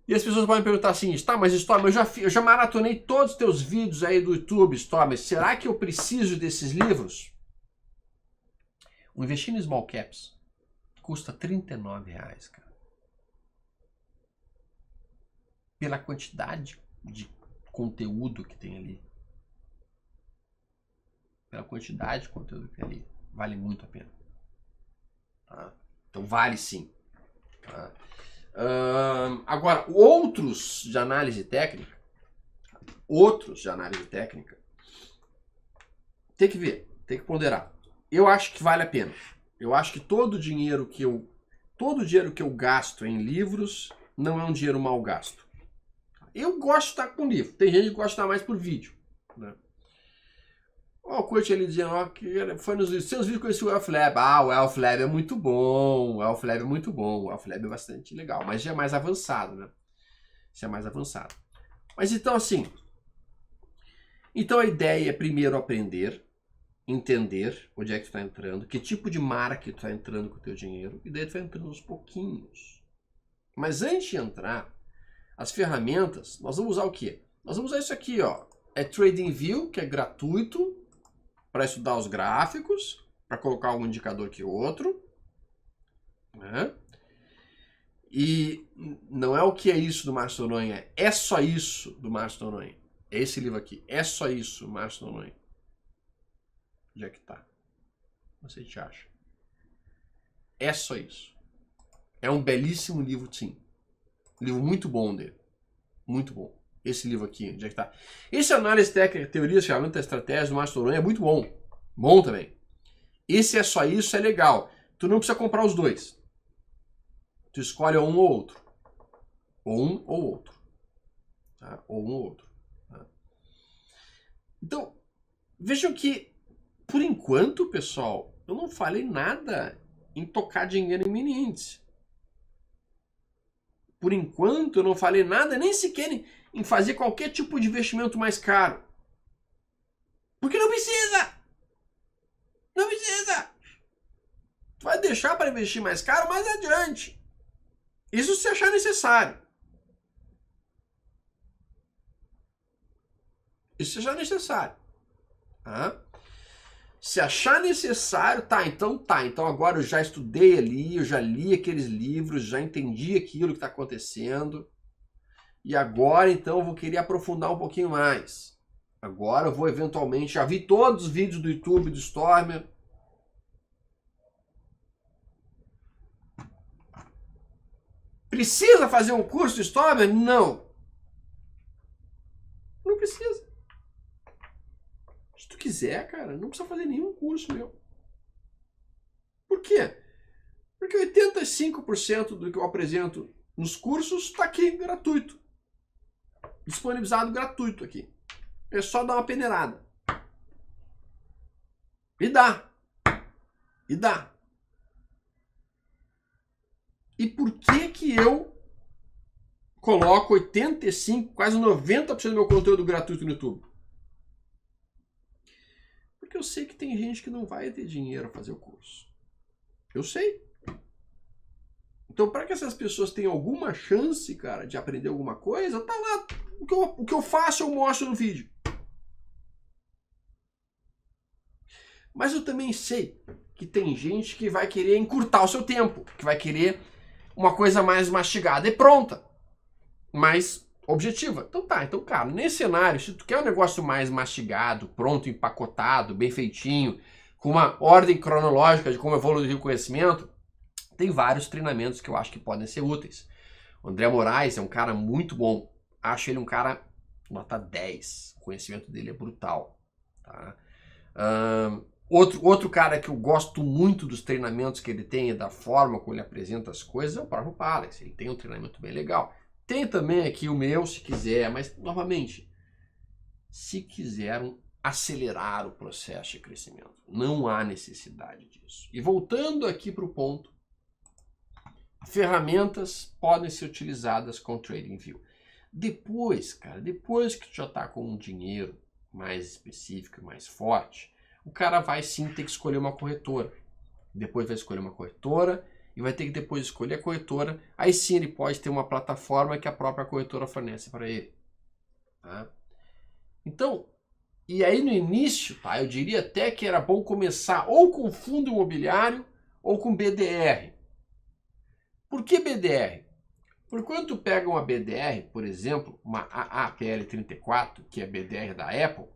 E as pessoas podem perguntar assim, tá, mas Storm, eu já maratonei todos os teus vídeos aí do YouTube, Storm, será que eu preciso desses livros? O investir em Small Caps custa R$39, cara. Pela quantidade de conteúdo que tem ali. Pela quantidade de conteúdo que tem ali. Vale muito a pena. Tá? Então vale sim. Tá? Agora, outros de análise técnica, tem que ver, tem que ponderar. Eu acho que vale a pena. Eu acho que todo dinheiro que eu gasto em livros não é um dinheiro mal gasto. Eu gosto de estar com livro. Tem gente que gosta de estar mais por vídeo. Né? O coach ali dizendo que foi nos seus vídeos conheci o Wealth Lab. O Wealth Lab é muito bom. O Wealth Lab é bastante legal. Mas já é mais avançado, né? Isso é mais avançado. Mas então assim. Então a ideia é primeiro aprender, entender onde é que tu está entrando, que tipo de marca tu está entrando com o teu dinheiro, e daí tu vai entrando aos pouquinhos. Mas antes de entrar, as ferramentas, nós vamos usar o quê? Nós vamos usar isso aqui, ó. É TradingView, que é gratuito, para estudar os gráficos, para colocar um indicador que outro. Né? E não é o que é isso do Márcio Noronha, é só isso do Márcio Noronha. É esse livro aqui, é só isso, Márcio Noronha. Onde é que tá? Você te acha? É só isso. É um belíssimo livro, sim. Livro muito bom dele. Muito bom. Esse livro aqui, onde é que tá? Esse Análise Técnica, Teorias, Ferramentas, Estratégias do Márcio Noronha é muito bom. Bom também. Esse é só isso, é legal. Tu não precisa comprar os dois. Tu escolhe um ou outro. Ou um ou outro. Tá? Ou um ou outro. Tá? Então, vejam que, por enquanto, pessoal, eu não falei nada em tocar dinheiro em mini índice. Por enquanto, eu não falei nada nem sequer em fazer qualquer tipo de investimento mais caro. Porque não precisa! Não precisa! Tu vai deixar para investir mais caro mais adiante. Isso se achar necessário. Isso se achar necessário. Tá? Se achar necessário, então agora eu já estudei ali, eu já li aqueles livros, já entendi aquilo que está acontecendo. E agora, então, eu vou querer aprofundar um pouquinho mais. Agora eu vou eventualmente, já vi todos os vídeos do YouTube do Stormer. Precisa fazer um curso de Stormer? Não. Não precisa. Se tu quiser, cara, não precisa fazer nenhum curso meu. Por quê? Porque 85% do que eu apresento nos cursos está aqui gratuito. Disponibilizado gratuito aqui. É só dar uma peneirada. E dá. E dá. E por que eu coloco 85%, quase 90% do meu conteúdo gratuito no YouTube? Porque eu sei que tem gente que não vai ter dinheiro a fazer o curso. Eu sei. Então, para que essas pessoas tenham alguma chance, cara, de aprender alguma coisa, tá lá. O que eu faço, eu mostro no vídeo. Mas eu também sei que tem gente que vai querer encurtar o seu tempo, que vai querer uma coisa mais mastigada e pronta, mais objetiva. Então tá, então cara, nesse cenário, se tu quer um negócio mais mastigado, pronto, empacotado, bem feitinho, com uma ordem cronológica de como evoluir o conhecimento, tem vários treinamentos que eu acho que podem ser úteis. O André Moraes é um cara muito bom. Acho ele um cara nota 10. O conhecimento dele é brutal. Tá? Outro cara que eu gosto muito dos treinamentos que ele tem e da forma como ele apresenta as coisas é o próprio Palace. Ele tem um treinamento bem legal. Tem também aqui o meu, se quiser, mas novamente, se quiseram acelerar o processo de crescimento, não há necessidade disso. E voltando aqui para o ponto, ferramentas podem ser utilizadas com TradingView. Depois, cara, depois que tu já está com um dinheiro mais específico, mais forte, o cara vai sim ter que escolher uma corretora. Depois vai escolher uma corretora e vai ter que depois escolher a corretora. Aí sim ele pode ter uma plataforma que a própria corretora fornece para ele. Tá? Então, e aí no início, tá, eu diria até que era bom começar ou com fundo imobiliário ou com BDR. Por que BDR? Porque quando tu pega uma BDR, por exemplo, uma AAPL34, que é BDR da Apple,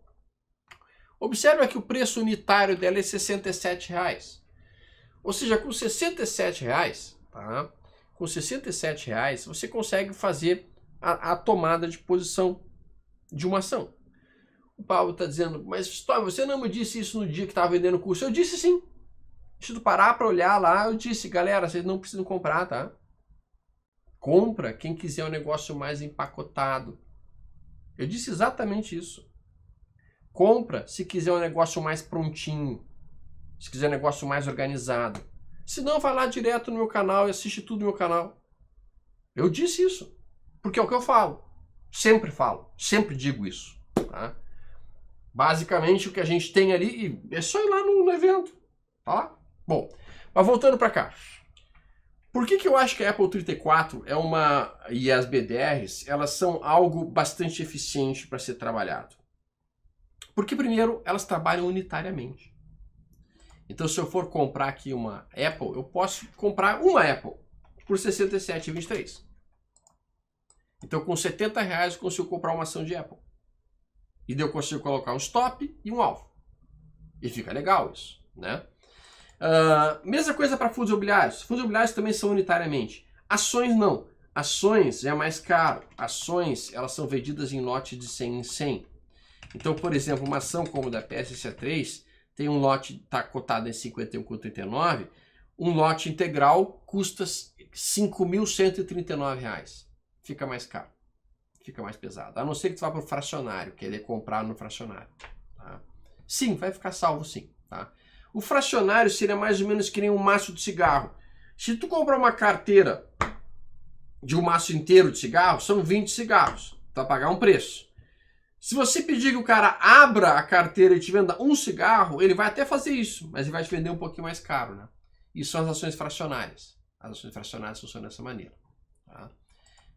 observa que o preço unitário dela é R$ 67,00. Ou seja, com R$ 67,00, tá? Com R$ 67,00 você consegue fazer a tomada de posição de uma ação. O Paulo está dizendo, mas Stoy, você não me disse isso no dia que estava vendendo o curso? Eu disse sim. Se tu parar para olhar lá, eu disse, galera, vocês não precisam comprar, tá? Compra quem quiser um negócio mais empacotado. Eu disse exatamente isso. Compra se quiser um negócio mais prontinho. Se quiser um negócio mais organizado. Se não, vai lá direto no meu canal e assiste tudo no meu canal. Eu disse isso. Porque é o que eu falo. Sempre falo. Sempre digo isso. Tá? Basicamente o que a gente tem ali, é só ir lá no evento. Tá? Bom, mas voltando para cá. Por que eu acho que a Apple 34 é uma, e as BDRs, elas são algo bastante eficiente para ser trabalhado? Porque, primeiro, elas trabalham unitariamente. Então, se eu for comprar aqui uma Apple, eu posso comprar uma Apple por R$ 67,23. Então, com R$ 70,00 eu consigo comprar uma ação de Apple. E daí eu consigo colocar um stop e um alvo. E fica legal isso, né? Mesma coisa para fundos imobiliários. Fundos imobiliários também são unitariamente. Ações não. Ações é mais caro. Ações, elas são vendidas em lote de 100 em 100. Então, por exemplo, uma ação como a da PSSA3 tem um lote, está cotado em 51,39. Um lote integral custa R$ 5.139. Fica mais caro. Fica mais pesado. A não ser que tu vá para o fracionário, querer comprar no fracionário. Tá? Sim, vai ficar salvo sim. Tá? O fracionário seria mais ou menos que nem um maço de cigarro. Se tu comprar uma carteira de um maço inteiro de cigarro, são 20 cigarros. Tu vai pagar um preço. Se você pedir que o cara abra a carteira e te venda um cigarro, ele vai até fazer isso, mas ele vai te vender um pouquinho mais caro. Né? Isso são as ações fracionárias. As ações fracionárias funcionam dessa maneira. Tá?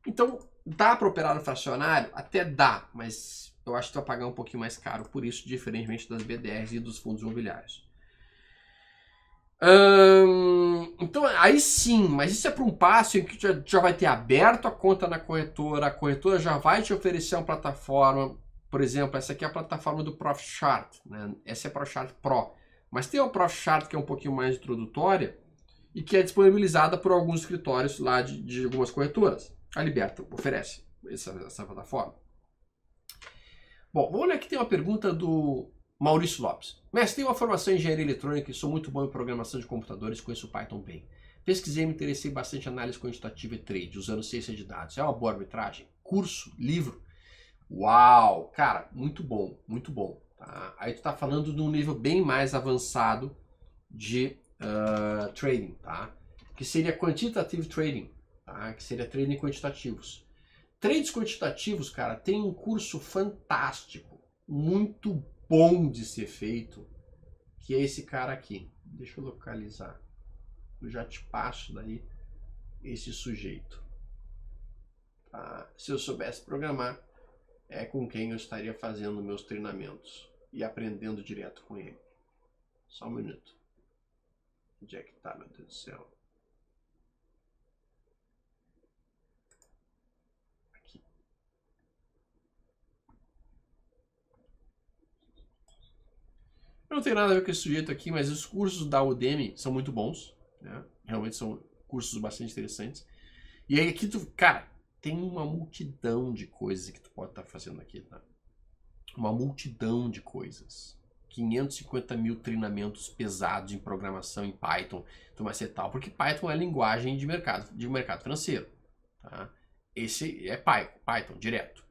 Então, dá para operar no fracionário? Até dá, mas eu acho que tu vai pagar um pouquinho mais caro por isso, diferentemente das BDRs e dos fundos imobiliários. Então, aí sim, mas isso é para um passo em que já vai ter aberto a conta na corretora, a corretora já vai te oferecer uma plataforma, por exemplo, essa aqui é a plataforma do ProfChart, né? Essa é a ProfChart Pro, mas tem a ProfChart que é um pouquinho mais introdutória e que é disponibilizada por alguns escritórios lá de algumas corretoras. A Liberta oferece essa plataforma. Bom, vamos olhar aqui, tem uma pergunta do Maurício Lopes. Mestre, tenho uma formação em engenharia eletrônica e sou muito bom em programação de computadores, conheço o Python bem. Pesquisei e me interessei bastante em análise quantitativa e trade, usando ciência de dados. É uma boa arbitragem? Curso? Livro? Uau! Cara, muito bom, muito bom. Tá? Aí tu tá falando de um nível bem mais avançado de trading, tá? Que seria quantitative trading, tá? Que seria trading quantitativos. Trades quantitativos, cara, tem um curso fantástico, muito bom de ser feito, que é esse cara aqui. Deixa eu localizar. Eu já te passo daí esse sujeito. Tá? Se eu soubesse programar, é com quem eu estaria fazendo meus treinamentos e aprendendo direto com ele. Só um minuto. Onde é que tá, meu Deus do céu? Aqui. Eu não tenho nada a ver com esse sujeito aqui, mas os cursos da Udemy são muito bons, né? Realmente são cursos bastante interessantes. E aí aqui tu, cara, tem uma multidão de coisas que tu pode estar fazendo aqui, tá? Uma multidão de coisas. 550 mil treinamentos pesados em programação em Python, tu vai ser tal, porque Python é linguagem de mercado financeiro, tá? Esse é Python direto,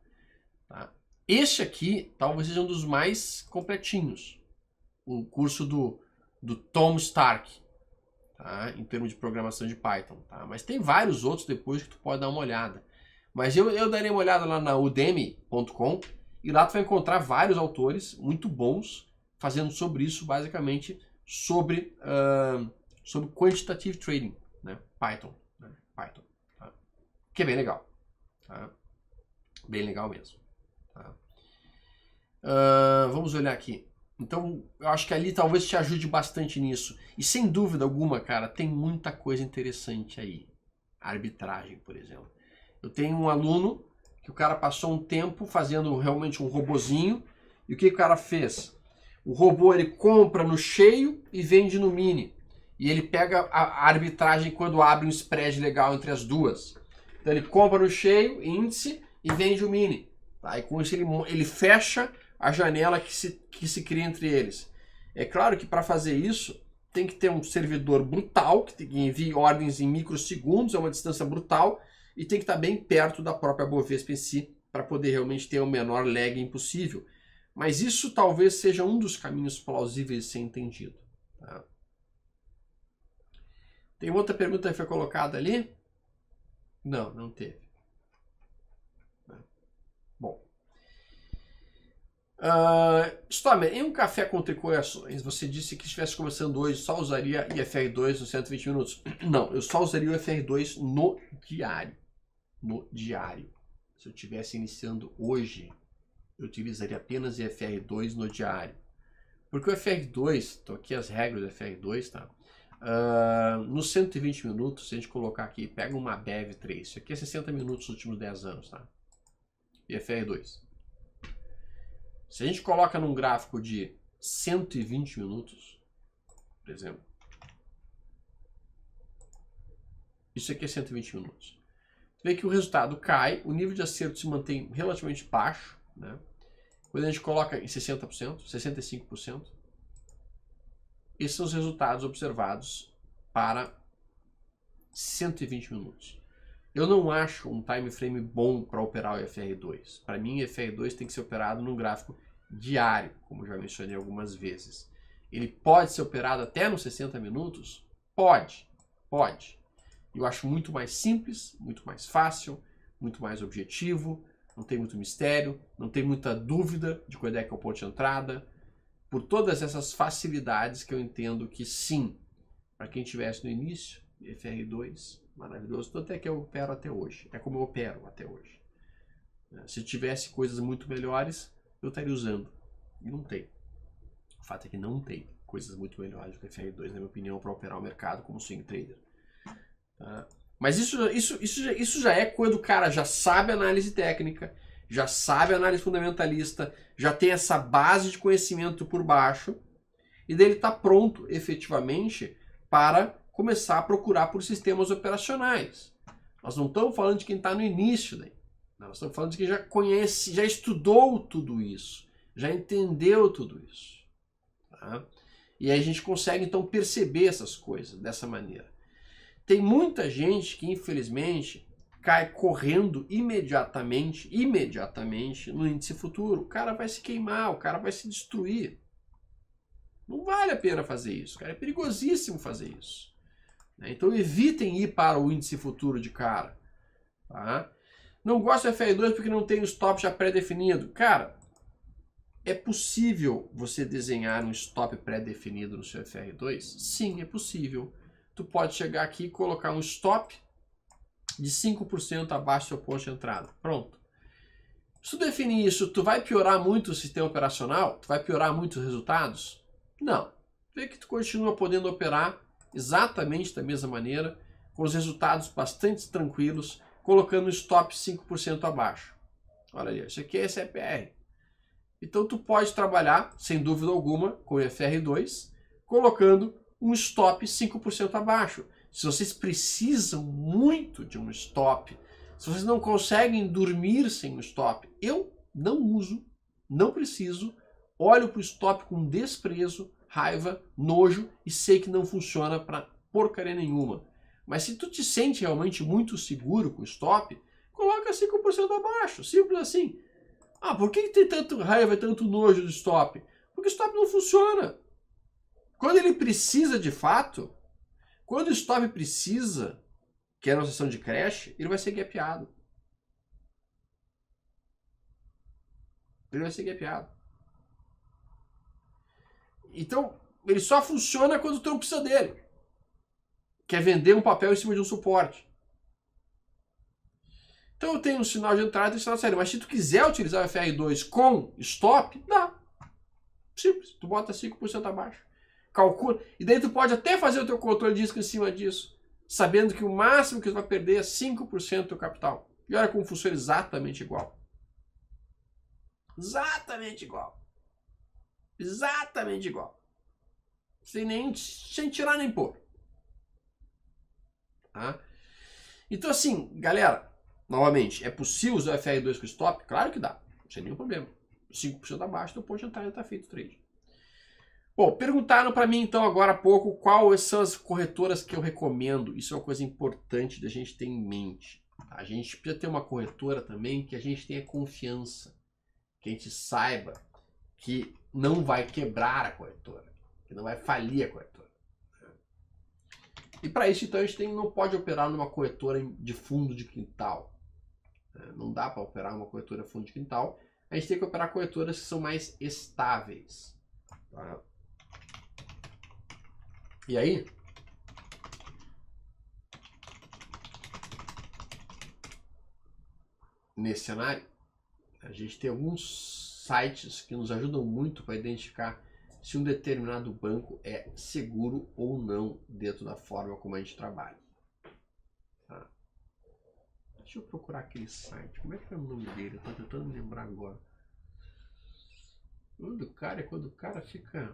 tá? Este aqui talvez seja um dos mais completinhos, o curso do Tom Stark, tá? Em termos de programação de Python, tá? Mas tem vários outros depois que tu pode dar uma olhada. Mas eu daria uma olhada lá na udemy.com e lá tu vai encontrar vários autores muito bons fazendo sobre isso, basicamente sobre quantitative trading, né? Python, tá? Que é bem legal, tá? Bem legal mesmo, tá? Vamos olhar aqui. Então, eu acho que ali talvez te ajude bastante nisso. E sem dúvida alguma, cara, tem muita coisa interessante aí. Arbitragem, por exemplo. Eu tenho um aluno que o cara passou um tempo fazendo realmente um robozinho. E o que o cara fez? O robô ele compra no cheio e vende no mini. E ele pega a arbitragem quando abre um spread legal entre as duas. Então ele compra no cheio, índice, e vende o mini. Tá? E com isso ele fecha a janela que se cria entre eles. É claro que para fazer isso tem que ter um servidor brutal, que envie ordens em microsegundos, é uma distância brutal, e tem que estar bem perto da própria Bovespa em si, para poder realmente ter o menor lagging possível. Mas isso talvez seja um dos caminhos plausíveis de ser entendido. Tá? Tem outra pergunta que foi colocada ali? Não, não teve. Bom. Stormer, em um café com tricorações, você disse que se estivesse começando hoje só usaria IFR2 nos 120 minutos. Não, eu só usaria o IFR2 no diário. No diário. Se eu estivesse iniciando hoje, eu utilizaria apenas IFR2 no diário. Porque o IFR2, estou aqui as regras do IFR2, tá? Nos 120 minutos, se a gente colocar aqui, pega uma BEV3, isso aqui é 60 minutos nos últimos 10 anos, tá? IFR2. Se a gente coloca num gráfico de 120 minutos, por exemplo, isso aqui é 120 minutos. Você vê que o resultado cai, o nível de acerto se mantém relativamente baixo, né? Quando a gente coloca em 60%, 65%, esses são os resultados observados para 120 minutos. Eu não acho um time frame bom para operar o IFR2. Para mim, o IFR2 tem que ser operado num gráfico diário, como já mencionei algumas vezes. Ele pode ser operado até nos 60 minutos? Pode. Eu acho muito mais simples, muito mais fácil, muito mais objetivo, não tem muito mistério, não tem muita dúvida de quando é que é o ponto de entrada. Por todas essas facilidades que eu entendo que sim, para quem estivesse no início, IFR2, maravilhoso, tanto é que eu opero até hoje, é como eu opero até hoje. Se tivesse coisas muito melhores, eu estaria usando. E não tem. O fato é que não tem coisas muito melhores do que IFR2, na minha opinião, para operar o mercado como swing trader. Tá? Mas isso já é quando o cara já sabe análise técnica, já sabe análise fundamentalista, já tem essa base de conhecimento por baixo, e daí ele está pronto, efetivamente, para começar a procurar por sistemas operacionais. Nós não estamos falando de quem está no início, né? Nós estamos falando de quem já conhece, já estudou tudo isso, já entendeu tudo isso. Tá? E aí a gente consegue, então, perceber essas coisas dessa maneira. Tem muita gente que, infelizmente, cai correndo imediatamente no índice futuro. O cara vai se queimar, o cara vai se destruir. Não vale a pena fazer isso, cara. É perigosíssimo fazer isso. Então evitem ir para o índice futuro de cara. Tá? Não gosto do FR2 porque não tem o stop já pré-definido. Cara, é possível você desenhar um stop pré-definido no seu FR2? Sim, é possível. Tu pode chegar aqui e colocar um stop de 5% abaixo do seu ponto de entrada. Pronto. Se tu definir isso, tu vai piorar muito o sistema operacional? Tu vai piorar muito os resultados? Não. vê que tu continua podendo operar exatamente da mesma maneira, com os resultados bastante tranquilos, colocando o stop 5% abaixo. Olha ali, isso aqui é SFR. Então tu pode trabalhar, sem dúvida alguma, com o FR2, colocando um stop 5% abaixo. Se vocês precisam muito de um stop, se vocês não conseguem dormir sem um stop, eu não uso, não preciso, olho para o stop com desprezo, raiva, nojo e sei que não funciona para porcaria nenhuma. Mas se tu te sente realmente muito seguro com o stop, coloca 5% abaixo, simples assim. Ah, por que tem tanto raiva e tanto nojo do stop? Porque o stop não funciona. Quando ele precisa de fato, quando o stop precisa, que é na sessão de crash, ele vai ser gapeado. Ele vai ser gapeado. Então, ele só funciona quando tu não precisa dele. Quer vender um papel em cima de um suporte. Então eu tenho um sinal de entrada e um sinal de saída. Mas se tu quiser utilizar o FR2 com stop, dá. Simples. Tu bota 5% abaixo. Calcula. E daí tu pode até fazer o teu controle de risco em cima disso. Sabendo que o máximo que tu vai perder é 5% do teu capital. E olha como funciona exatamente igual. Exatamente igual. Exatamente igual. Sem tirar nem pôr. Tá? Então assim, galera, novamente, é possível usar o FR2 com stop? Claro que dá. Sem nenhum problema. 5% abaixo, tu pode entrar e tá feito o trade. Bom, perguntaram para mim então agora há pouco quais são as corretoras que eu recomendo. Isso é uma coisa importante da gente ter em mente. Tá? A gente precisa ter uma corretora também que a gente tenha confiança, que a gente saiba que não vai quebrar a corretora, que não vai falir a corretora. E para isso então a gente não pode operar numa corretora de fundo de quintal. Não dá para operar uma corretora fundo de quintal. A gente tem que operar corretoras que são mais estáveis. Tá? E aí, nesse cenário, a gente tem alguns sites que nos ajudam muito para identificar se um determinado banco é seguro ou não dentro da forma como a gente trabalha. Tá? Deixa eu procurar aquele site. Como é que é o nome dele? Eu tô tentando me lembrar agora. O nome do cara é quando o cara fica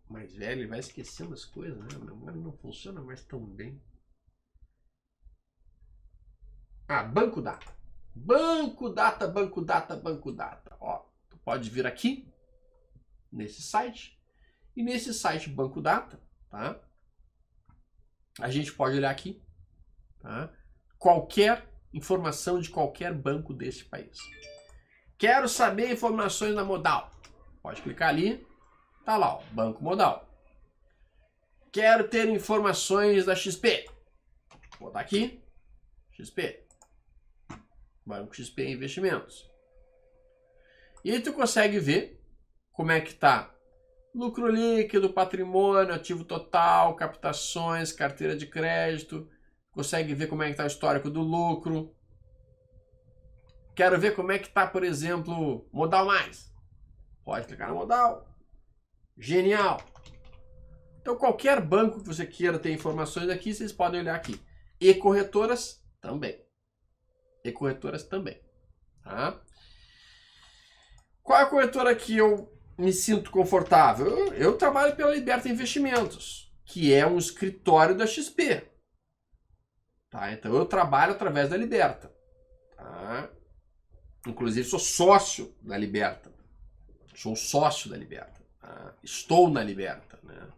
mais velho, ele vai esquecendo as coisas, né? A memória não funciona mais tão bem. Ah, Banco Data. Banco Data, Banco Data, Banco Data. Ó, tu pode vir aqui, nesse site, e nesse site Banco Data, tá? A gente pode olhar aqui, tá? Qualquer informação de qualquer banco desse país. Quero saber informações da Modal. Pode clicar ali, tá lá, ó, Banco Modal. Quero ter informações da XP. Vou botar aqui, XP. Banco XP Investimentos. E aí tu consegue ver como é que tá lucro líquido, patrimônio, ativo total, captações, carteira de crédito. Consegue ver como é que tá o histórico do lucro. Quero ver como é que tá, por exemplo, Modal Mais. Pode clicar no Modal. Genial. Então qualquer banco que você queira ter informações aqui, vocês podem olhar aqui. E corretoras também. E corretoras também. Tá? Qual é a corretora que eu me sinto confortável? Eu trabalho pela Liberta Investimentos, que é um escritório da XP. Tá? Então eu trabalho através da Liberta. Tá? Inclusive sou sócio da Liberta. Sou sócio da Liberta. Tá? Estou na Liberta. Né?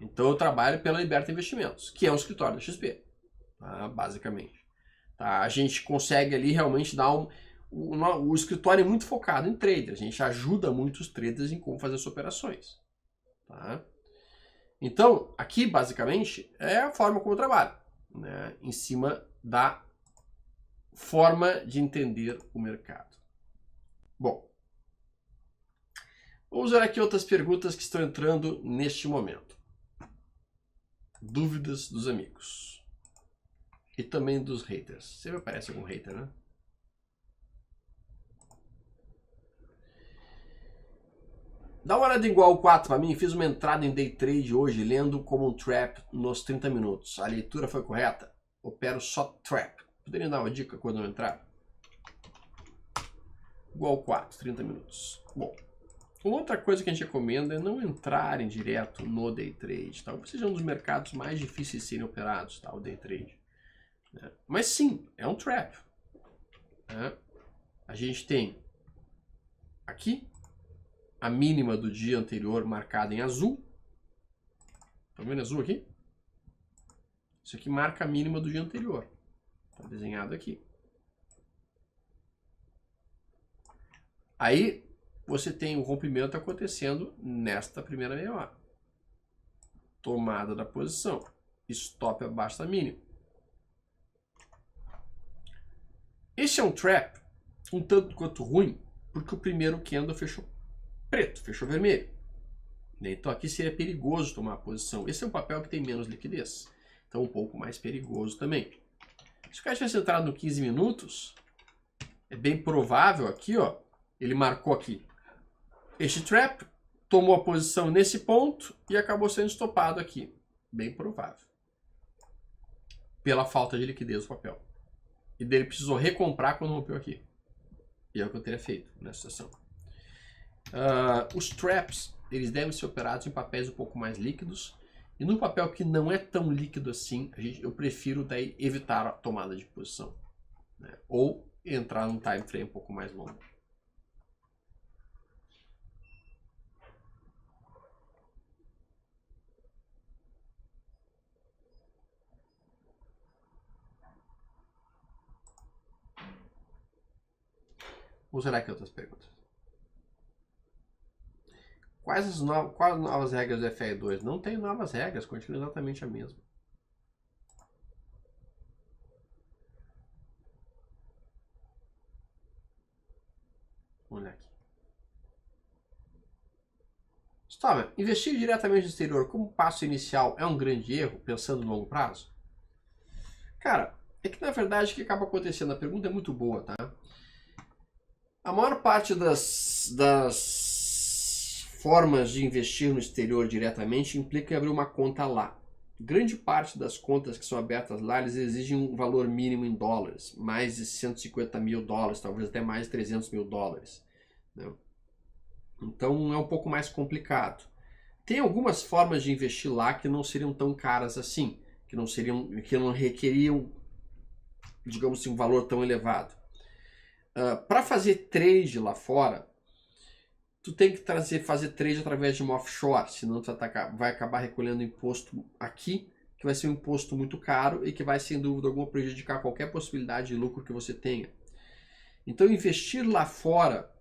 Então eu trabalho pela Liberta Investimentos, que é um escritório da XP. Tá? Basicamente. Tá? A gente consegue ali realmente dar o escritório é muito focado em trader. A gente ajuda muito os traders em como fazer as operações. Tá? Então, aqui basicamente é a forma como eu trabalho, né? Em cima da forma de entender o mercado. Bom, vamos ver aqui outras perguntas que estão entrando neste momento. Dúvidas dos amigos. E também dos haters. Sempre aparece algum hater, né? Dá uma olhada igual 4 para mim. Fiz uma entrada em day trade hoje, lendo como um trap nos 30 minutos. A leitura foi correta? Opero só trap. Poderia dar uma dica quando eu entrar? Igual 4, 30 minutos. Bom, uma outra coisa que a gente recomenda é não entrarem direto no day trade. Talvez seja um dos mercados mais difíceis de serem operados, tá? O day trade. Mas sim, é um trap. A gente tem aqui a mínima do dia anterior marcada em azul. Tá vendo azul aqui? Isso aqui marca a mínima do dia anterior. Tá desenhado aqui. Aí você tem o rompimento acontecendo nesta primeira meia hora. Tomada da posição. Stop abaixo da mínima. Esse é um trap um tanto quanto ruim, porque o primeiro candle fechou preto, fechou vermelho. Então aqui seria perigoso tomar a posição. Esse é um papel que tem menos liquidez, então um pouco mais perigoso também. Se o cara tivesse entrado no 15 minutos, é bem provável aqui, ó, ele marcou aqui este trap, tomou a posição nesse ponto e acabou sendo estopado aqui. Bem provável. Pela falta de liquidez do papel. E dele precisou recomprar quando rompeu aqui. E é o que eu teria feito nessa situação. Os traps, eles devem ser operados em papéis um pouco mais líquidos. E no papel que não é tão líquido assim, eu prefiro daí evitar a tomada de posição. Né? Ou entrar num time frame um pouco mais longo. Ou será que outras perguntas? Quais novas regras do FR2? Não tem novas regras, continua exatamente a mesma. Vamos olhar aqui. Stop. Investir diretamente no exterior como passo inicial é um grande erro, pensando no longo prazo? Cara, é que na verdade o que acaba acontecendo, a pergunta é muito boa, tá? A maior parte das formas de investir no exterior diretamente implica em abrir uma conta lá. Grande parte das contas que são abertas lá, eles exigem um valor mínimo em dólares, mais de 150 mil dólares, talvez até mais de 300 mil dólares. Né? Então é um pouco mais complicado. Tem algumas formas de investir lá que não seriam tão caras assim, que não requeriam, digamos assim, um valor tão elevado. Para fazer trade lá fora, tu tem que fazer trade através de uma offshore, senão tu vai acabar recolhendo imposto aqui, que vai ser um imposto muito caro e que vai, sem dúvida alguma, prejudicar qualquer possibilidade de lucro que você tenha. Então, investir lá fora,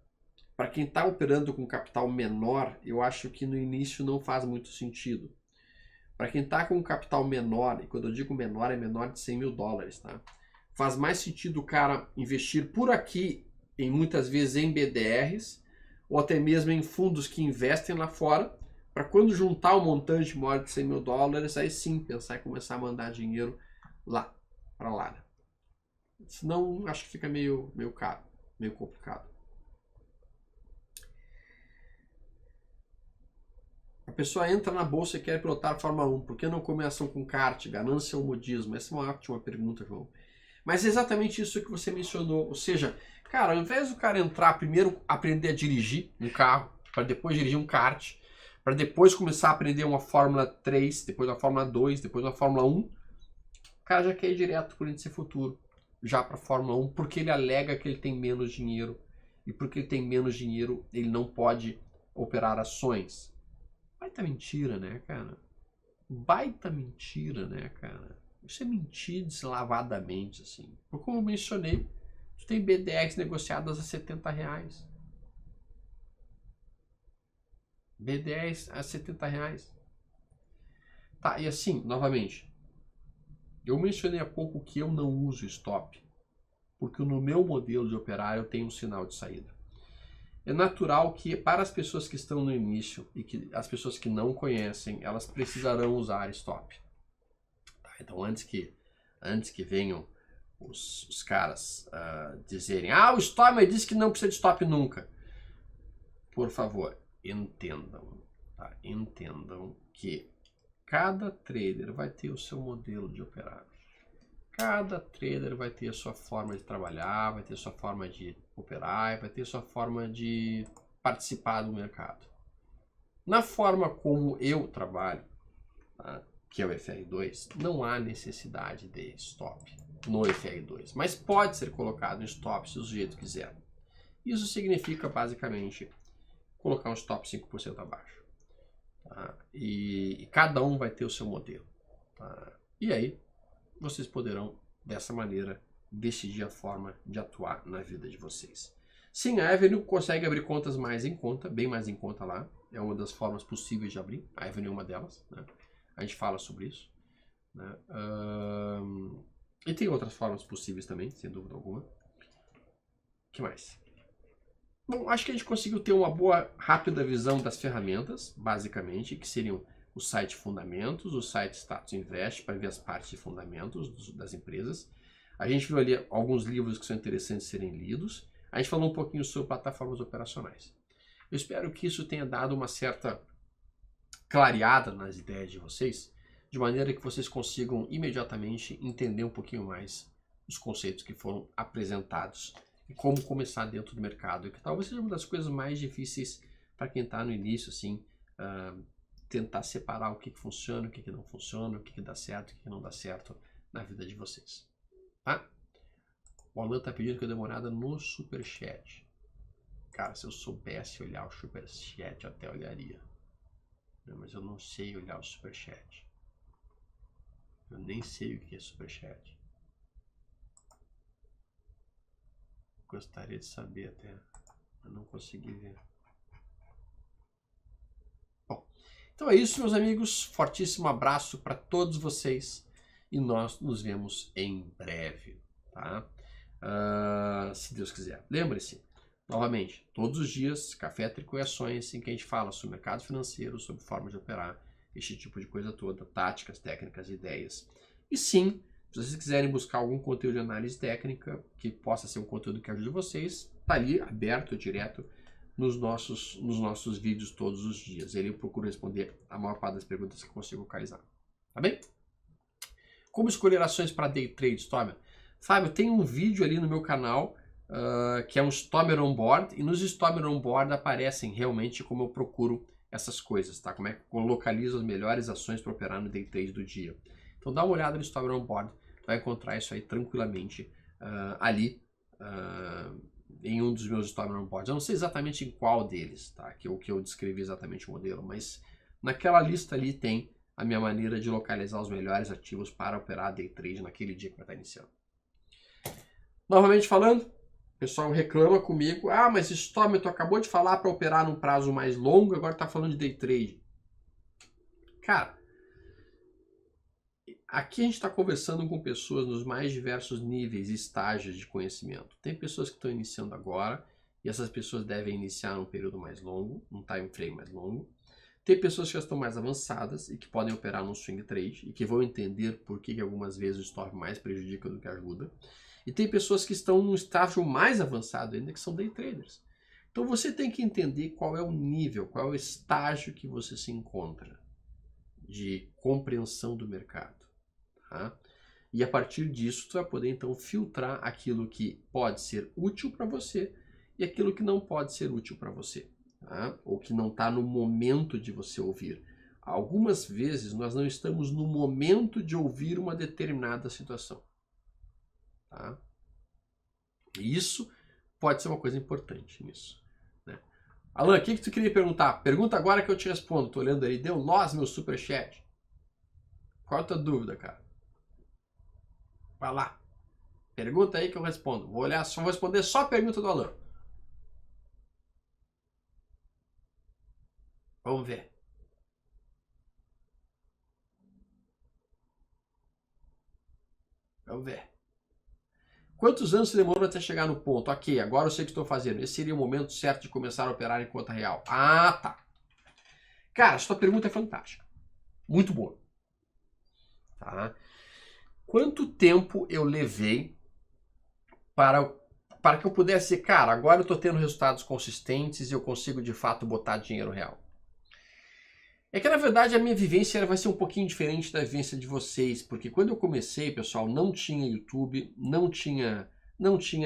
para quem está operando com capital menor, eu acho que no início não faz muito sentido. Para quem está com capital menor, e quando eu digo menor, é menor de 100 mil dólares, tá? Faz mais sentido o cara investir por aqui, muitas vezes em BDRs, ou até mesmo em fundos que investem lá fora, para quando juntar um montante maior de 100 mil dólares, aí sim pensar em começar a mandar dinheiro lá, para lá. Né? Senão, acho que fica meio caro, meio complicado. A pessoa entra na bolsa e quer pilotar a Fórmula 1, por que não começam com kart, ganância ou modismo? Essa é uma ótima pergunta, João. Mas é exatamente isso que você mencionou, ou seja, cara, ao invés do cara entrar primeiro aprender a dirigir um carro, para depois dirigir um kart, para depois começar a aprender uma Fórmula 3, depois uma Fórmula 2, depois uma Fórmula 1, o cara já quer ir direto para o índice futuro, já para a Fórmula 1, porque ele alega que ele tem menos dinheiro, e porque ele tem menos dinheiro, ele não pode operar ações. Baita mentira, né, cara? Baita mentira, né, cara? Isso é mentir deslavadamente, assim. Porque, como eu mencionei, tu tem BDRs negociadas a R$70. BDRs a R$70. Tá, e assim, novamente, eu mencionei há pouco que eu não uso stop, porque no meu modelo de operar eu tenho um sinal de saída. É natural que para as pessoas que estão no início e que as pessoas que não conhecem, elas precisarão usar stop. Tá, então antes que venham os caras dizerem, o stop, mas disse que não precisa de stop nunca. Por favor, entendam, tá? Entendam que cada trader vai ter o seu modelo de operar. Cada trader vai ter a sua forma de trabalhar, vai ter a sua forma de operar, vai ter a sua forma de participar do mercado. Na forma como eu trabalho, tá? Que é o FR2, não há necessidade de stop no FR2, mas pode ser colocado um stop se o sujeito quiser. Isso significa basicamente colocar um stop 5% abaixo. Tá? E cada um vai ter o seu modelo. Tá? E aí vocês poderão, dessa maneira, decidir a forma de atuar na vida de vocês. Sim, a Avenue consegue abrir contas mais em conta, bem mais em conta lá. É uma das formas possíveis de abrir. A Avenue é uma delas, né? A gente fala sobre isso, né? E tem outras formas possíveis também, sem dúvida alguma. O que mais? Bom, acho que a gente conseguiu ter uma boa, rápida visão das ferramentas, basicamente, que seriam o site Fundamentos, o site Status Invest, para ver as partes de fundamentos das empresas. A gente viu ali alguns livros que são interessantes de serem lidos. A gente falou um pouquinho sobre plataformas operacionais. Eu espero que isso tenha dado uma certa clareada nas ideias de vocês, de maneira que vocês consigam imediatamente entender um pouquinho mais os conceitos que foram apresentados e como começar dentro do mercado, que talvez seja uma das coisas mais difíceis para quem está no início, assim, tentar separar o que funciona, o que não funciona, o que dá certo, o que não dá certo na vida de vocês, tá? O Alan tá pedindo que eu dê uma olhada no Superchat. Cara, se eu soubesse olhar o Superchat, eu até olharia. Mas eu não sei olhar o Superchat. Eu nem sei o que é Superchat. Gostaria de saber até. Eu não consegui ver. Bom, então é isso, meus amigos. Fortíssimo abraço para todos vocês. E nós nos vemos em breve, tá? Se Deus quiser. Lembre-se, novamente, todos os dias, Café Tricô e Ações, em que a gente fala sobre mercado financeiro, sobre forma de operar, este tipo de coisa toda, táticas, técnicas, ideias. E sim, se vocês quiserem buscar algum conteúdo de análise técnica, que possa ser um conteúdo que ajude vocês, tá ali, aberto, direto, nos nossos vídeos todos os dias. Eu procuro responder a maior parte das perguntas que consigo localizar. Tá bem? Como escolher ações para day trade, Stomer? Fábio, tem um vídeo ali no meu canal, que é um Stomer on Board, e nos Stomer on Board aparecem realmente como eu procuro essas coisas, tá? Como é que eu localizo as melhores ações para operar no day trade do dia. Então dá uma olhada no Stomer on Board, vai encontrar isso aí tranquilamente ali em um dos meus Stomer on Boards. Eu não sei exatamente em qual deles, tá? Que eu descrevi exatamente o modelo, mas naquela lista ali tem a minha maneira de localizar os melhores ativos para operar day trade naquele dia que vai estar iniciando. Novamente falando, o pessoal reclama comigo, mas Stomer, tu acabou de falar para operar num prazo mais longo, agora tá falando de day trade. Cara, aqui a gente está conversando com pessoas nos mais diversos níveis e estágios de conhecimento. Tem pessoas que estão iniciando agora, e essas pessoas devem iniciar num período mais longo, um time frame mais longo. Tem pessoas que já estão mais avançadas e que podem operar no swing trade e que vão entender por que algumas vezes o stop mais prejudica do que ajuda. E tem pessoas que estão num estágio mais avançado ainda, que são day traders. Então você tem que entender qual é o nível, qual é o estágio que você se encontra de compreensão do mercado. Tá? E a partir disso, você vai poder então filtrar aquilo que pode ser útil para você e aquilo que não pode ser útil para você. Tá? Ou que não está no momento de você ouvir. Algumas vezes nós não estamos no momento de ouvir uma determinada situação. Tá? Isso pode ser uma coisa importante nisso. Né? Alan, o que tu queria perguntar? Pergunta agora que eu te respondo. Tô olhando aí. Deu nós, meu superchat. Qual a tua dúvida, cara? Vai lá. Pergunta aí que eu respondo. Vou responder só a pergunta do Alan. Vamos ver. Vamos ver. Quantos anos você demorou até chegar no ponto? Ok, agora eu sei o que estou fazendo. Esse seria o momento certo de começar a operar em conta real. Ah, tá. Cara, sua pergunta é fantástica. Muito boa. Tá? Quanto tempo eu levei para para que eu pudesse dizer, cara, agora eu estou tendo resultados consistentes e eu consigo de fato botar dinheiro real. É que na verdade a minha vivência vai ser um pouquinho diferente da vivência de vocês, porque quando eu comecei, pessoal, não tinha YouTube, não tinha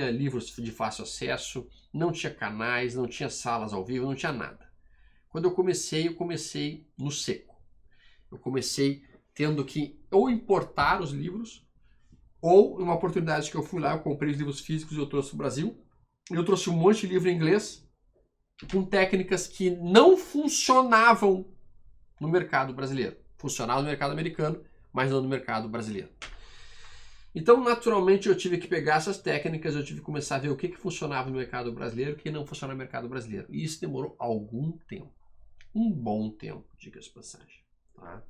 livros de fácil acesso, não tinha canais, não tinha salas ao vivo, não tinha nada. Quando eu comecei no seco. Eu comecei tendo que ou importar os livros, ou uma oportunidade que eu fui lá, eu comprei os livros físicos e eu trouxe para o Brasil. Eu trouxe um monte de livro em inglês com técnicas que não funcionavam no mercado brasileiro. Funcionavam no mercado americano, mas não no mercado brasileiro. Então, naturalmente, eu tive que pegar essas técnicas, eu tive que começar a ver o que funcionava no mercado brasileiro e o que não funcionava no mercado brasileiro. E isso demorou algum tempo. Um bom tempo, diga-se de passagem. Tá?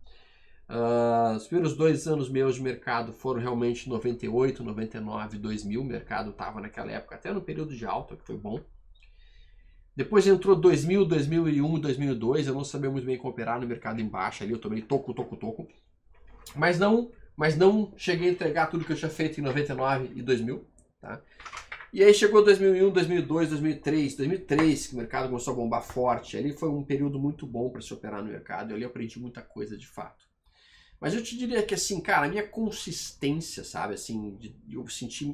Os primeiros 2 anos meus de mercado foram realmente 98, 99, 2000. O mercado estava naquela época até no período de alta, que foi bom. Depois entrou 2000, 2001, 2002. Eu não sabia muito bem como operar no mercado em baixa ali. Eu tomei toco. Mas não cheguei a entregar tudo que eu tinha feito em 99 e 2000. Tá? E aí chegou 2001, 2002, 2003, que o mercado começou a bombar forte. Ali foi um período muito bom para se operar no mercado. Eu ali aprendi muita coisa de fato. Mas eu te diria que assim, cara, a minha consistência, sabe, assim, de eu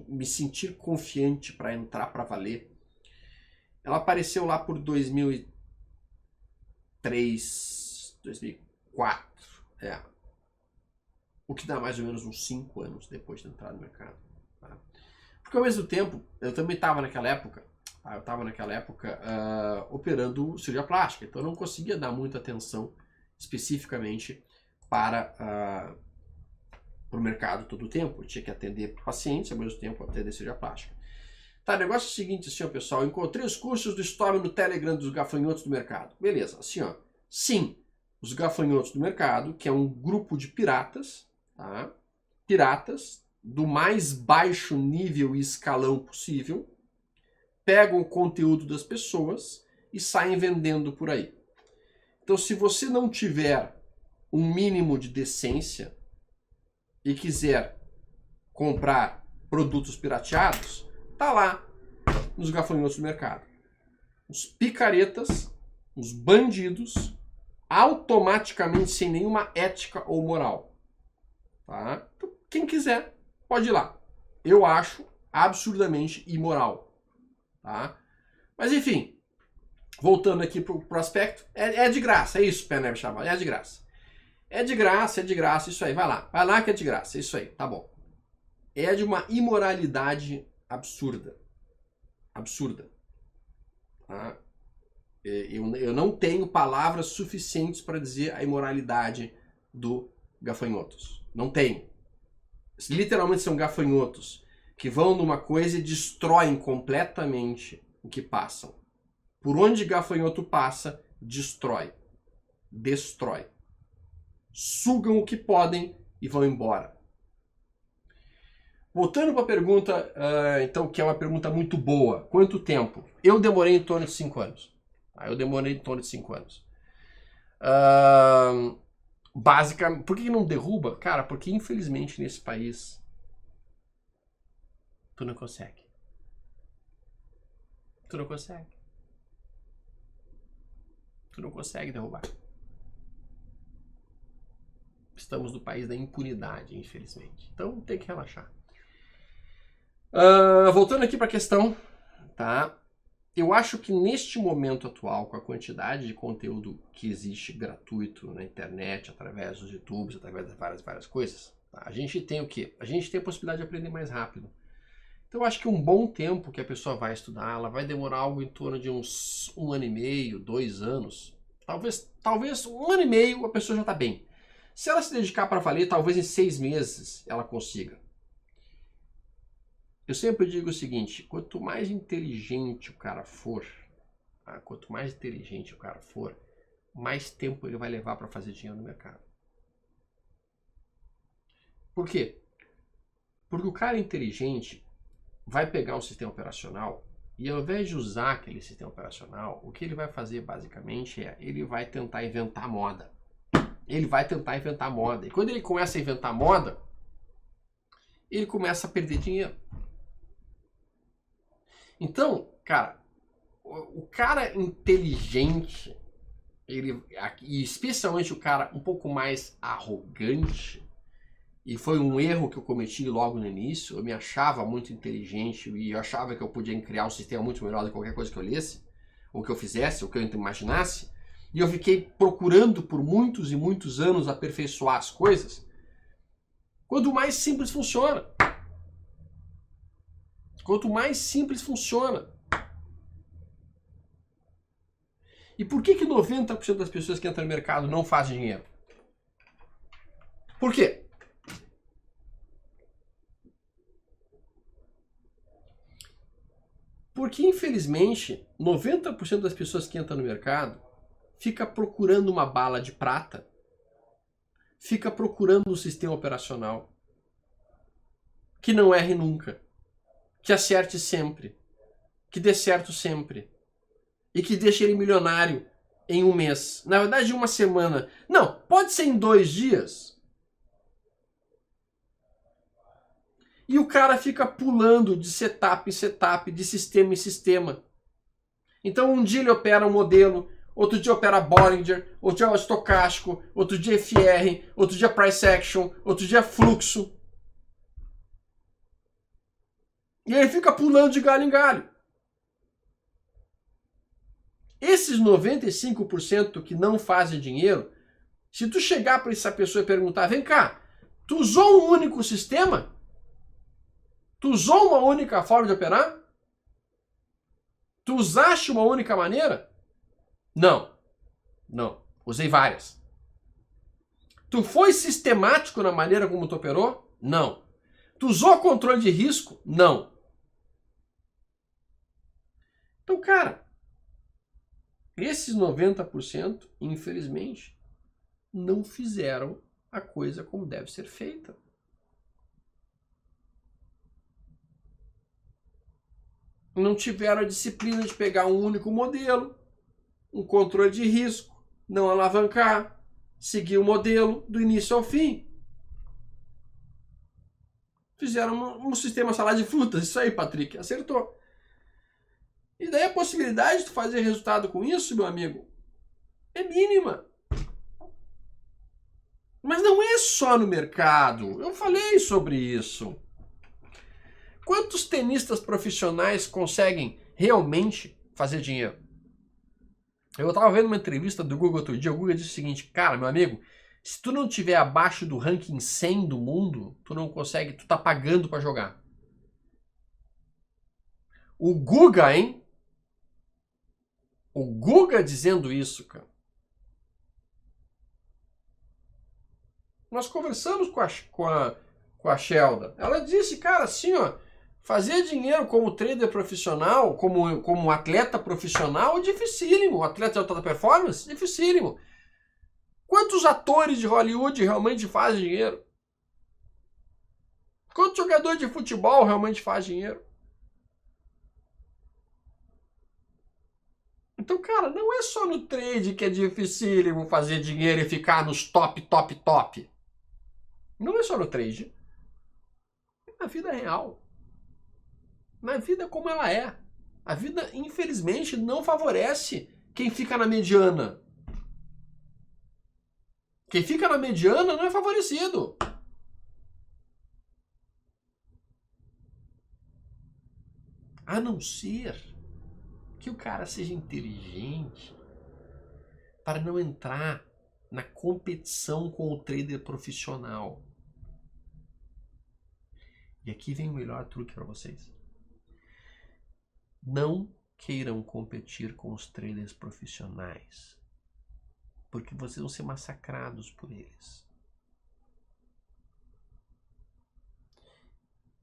me sentir confiante para entrar para valer, ela apareceu lá por 2003, 2004, o que dá mais ou menos uns 5 anos depois de entrar no mercado. Tá? Porque ao mesmo tempo, eu também estava naquela época, operando cirurgia plástica, então eu não conseguia dar muita atenção especificamente para o mercado todo o tempo. Eu tinha que atender pacientes, ao mesmo tempo atender cirurgia plástica. Tá, o negócio é o seguinte, assim, ó, pessoal, eu encontrei os cursos do Storm no Telegram dos gafanhotos do mercado. Beleza, assim, ó, sim, os gafanhotos do mercado, que é um grupo de piratas, tá? Piratas do mais baixo nível e escalão possível, pegam o conteúdo das pessoas e saem vendendo por aí. Então, se você não tiver um mínimo de decência e quiser comprar produtos pirateados, tá lá nos gafanhotos do mercado. Os picaretas, os bandidos, automaticamente sem nenhuma ética ou moral. Tá? Então, quem quiser, pode ir lá. Eu acho absurdamente imoral. Tá? Mas enfim, voltando aqui pro aspecto, é de graça, é isso, Penev Chaval, é de graça. É de graça, isso aí, vai lá que é de graça, isso aí, tá bom. É de uma imoralidade absurda. Tá? Eu não tenho palavras suficientes para dizer a imoralidade do gafanhotos. Não tenho. Literalmente são gafanhotos que vão numa coisa e destroem completamente o que passam. Por onde gafanhoto passa, destrói. Sugam o que podem e vão embora. Voltando para a pergunta, então, que é uma pergunta muito boa. Quanto tempo? Eu demorei em torno de 5 anos. Basicamente, por que não derruba? Cara, porque infelizmente nesse país tu não consegue. Tu não consegue derrubar. Estamos no país da impunidade, infelizmente. Então tem que relaxar. Voltando aqui para a questão, tá? Eu acho que neste momento atual, com a quantidade de conteúdo que existe gratuito na internet, através dos YouTubes, através de várias coisas, tá? A gente tem o quê? A gente tem a possibilidade de aprender mais rápido. Então eu acho que um bom tempo que a pessoa vai estudar, ela vai demorar algo em torno de uns 1 ano e meio, 2 anos. Talvez 1 ano e meio a pessoa já está bem. Se ela se dedicar para valer, talvez em 6 meses ela consiga. Eu sempre digo o seguinte, quanto mais inteligente o cara for, tá? Mais tempo ele vai levar para fazer dinheiro no mercado. Por quê? Porque o cara inteligente vai pegar um sistema operacional e ao invés de usar aquele sistema operacional, o que ele vai fazer basicamente ele vai tentar inventar moda. E quando ele começa a inventar moda, ele começa a perder dinheiro. Então, cara, o cara inteligente, e especialmente o cara um pouco mais arrogante, e foi um erro que eu cometi logo no início, eu me achava muito inteligente e eu achava que eu podia criar um sistema muito melhor do que qualquer coisa que eu lesse, ou que eu fizesse, ou que eu imaginasse, e eu fiquei procurando por muitos e muitos anos aperfeiçoar as coisas, quanto mais simples funciona. Quanto mais simples funciona. E por que 90% das pessoas que entram no mercado não fazem dinheiro? Por quê? Porque, infelizmente, 90% das pessoas que entram no mercado fica procurando uma bala de prata, fica procurando um sistema operacional que não erre nunca, que acerte sempre, que dê certo sempre e que deixe ele milionário em um mês. Na verdade, em uma semana. Não, pode ser em 2 dias. E o cara fica pulando de setup em setup, de sistema em sistema. Então um dia ele opera um modelo, outro dia opera Bollinger, outro dia estocástico, outro dia FR, outro dia price action, outro dia fluxo. E ele fica pulando de galho em galho. Esses 95% que não fazem dinheiro, se tu chegar para essa pessoa e perguntar, vem cá, tu usou um único sistema? Tu usou uma única forma de operar? Tu usaste uma única maneira? Não. Não. Usei várias. Tu foi sistemático na maneira como tu operou? Não. Tu usou controle de risco? Não. Então, cara, esses 90%, infelizmente, não fizeram a coisa como deve ser feita. Não tiveram a disciplina de pegar um único modelo, um controle de risco, não alavancar, seguir o modelo do início ao fim. Fizeram um sistema salada de frutas. Isso aí, Patrick, acertou. E daí a possibilidade de tu fazer resultado com isso, meu amigo, é mínima. Mas não é só no mercado. Eu falei sobre isso. Quantos tenistas profissionais conseguem realmente fazer dinheiro? Eu estava vendo uma entrevista do Guga outro dia. O Guga disse o seguinte: cara, meu amigo, se tu não tiver abaixo do ranking 100 do mundo, tu não consegue, tu tá pagando para jogar. O Guga, hein? O Guga dizendo isso, cara. Nós conversamos com a Shelda. Ela disse, cara, assim, ó, fazer dinheiro como trader profissional, como atleta profissional, é dificílimo. Atleta de alta performance, dificílimo. Quantos atores de Hollywood realmente fazem dinheiro? Quantos jogadores de futebol realmente fazem dinheiro? Então, cara, não é só no trade que é dificílimo fazer dinheiro e ficar nos top, top, top. Não é só no trade. É na vida real. Na vida como ela é. A vida, infelizmente, não favorece quem fica na mediana. Quem fica na mediana não é favorecido. A não ser que o cara seja inteligente para não entrar na competição com o trader profissional. E aqui vem o melhor truque para vocês. Não queiram competir com os traders profissionais, porque vocês vão ser massacrados por eles.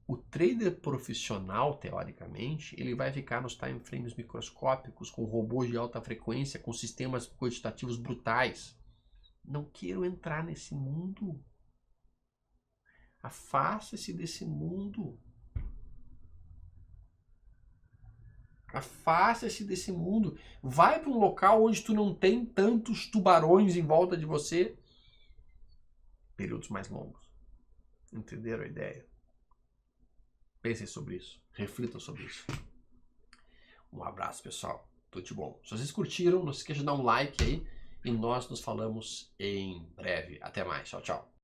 O trader profissional, teoricamente, ele vai ficar nos time frames microscópicos, com robôs de alta frequência, com sistemas quantitativos brutais. Não queiram entrar nesse mundo. Afaste-se desse mundo. Afaste-se desse mundo. Vai para um local onde tu não tem tantos tubarões em volta de você. Períodos mais longos. Entenderam a ideia? Pensem sobre isso. Reflitam sobre isso. Um abraço, pessoal. Tudo de bom. Se vocês curtiram, não se esqueça de dar um like aí e nós nos falamos em breve. Até mais. Tchau, tchau.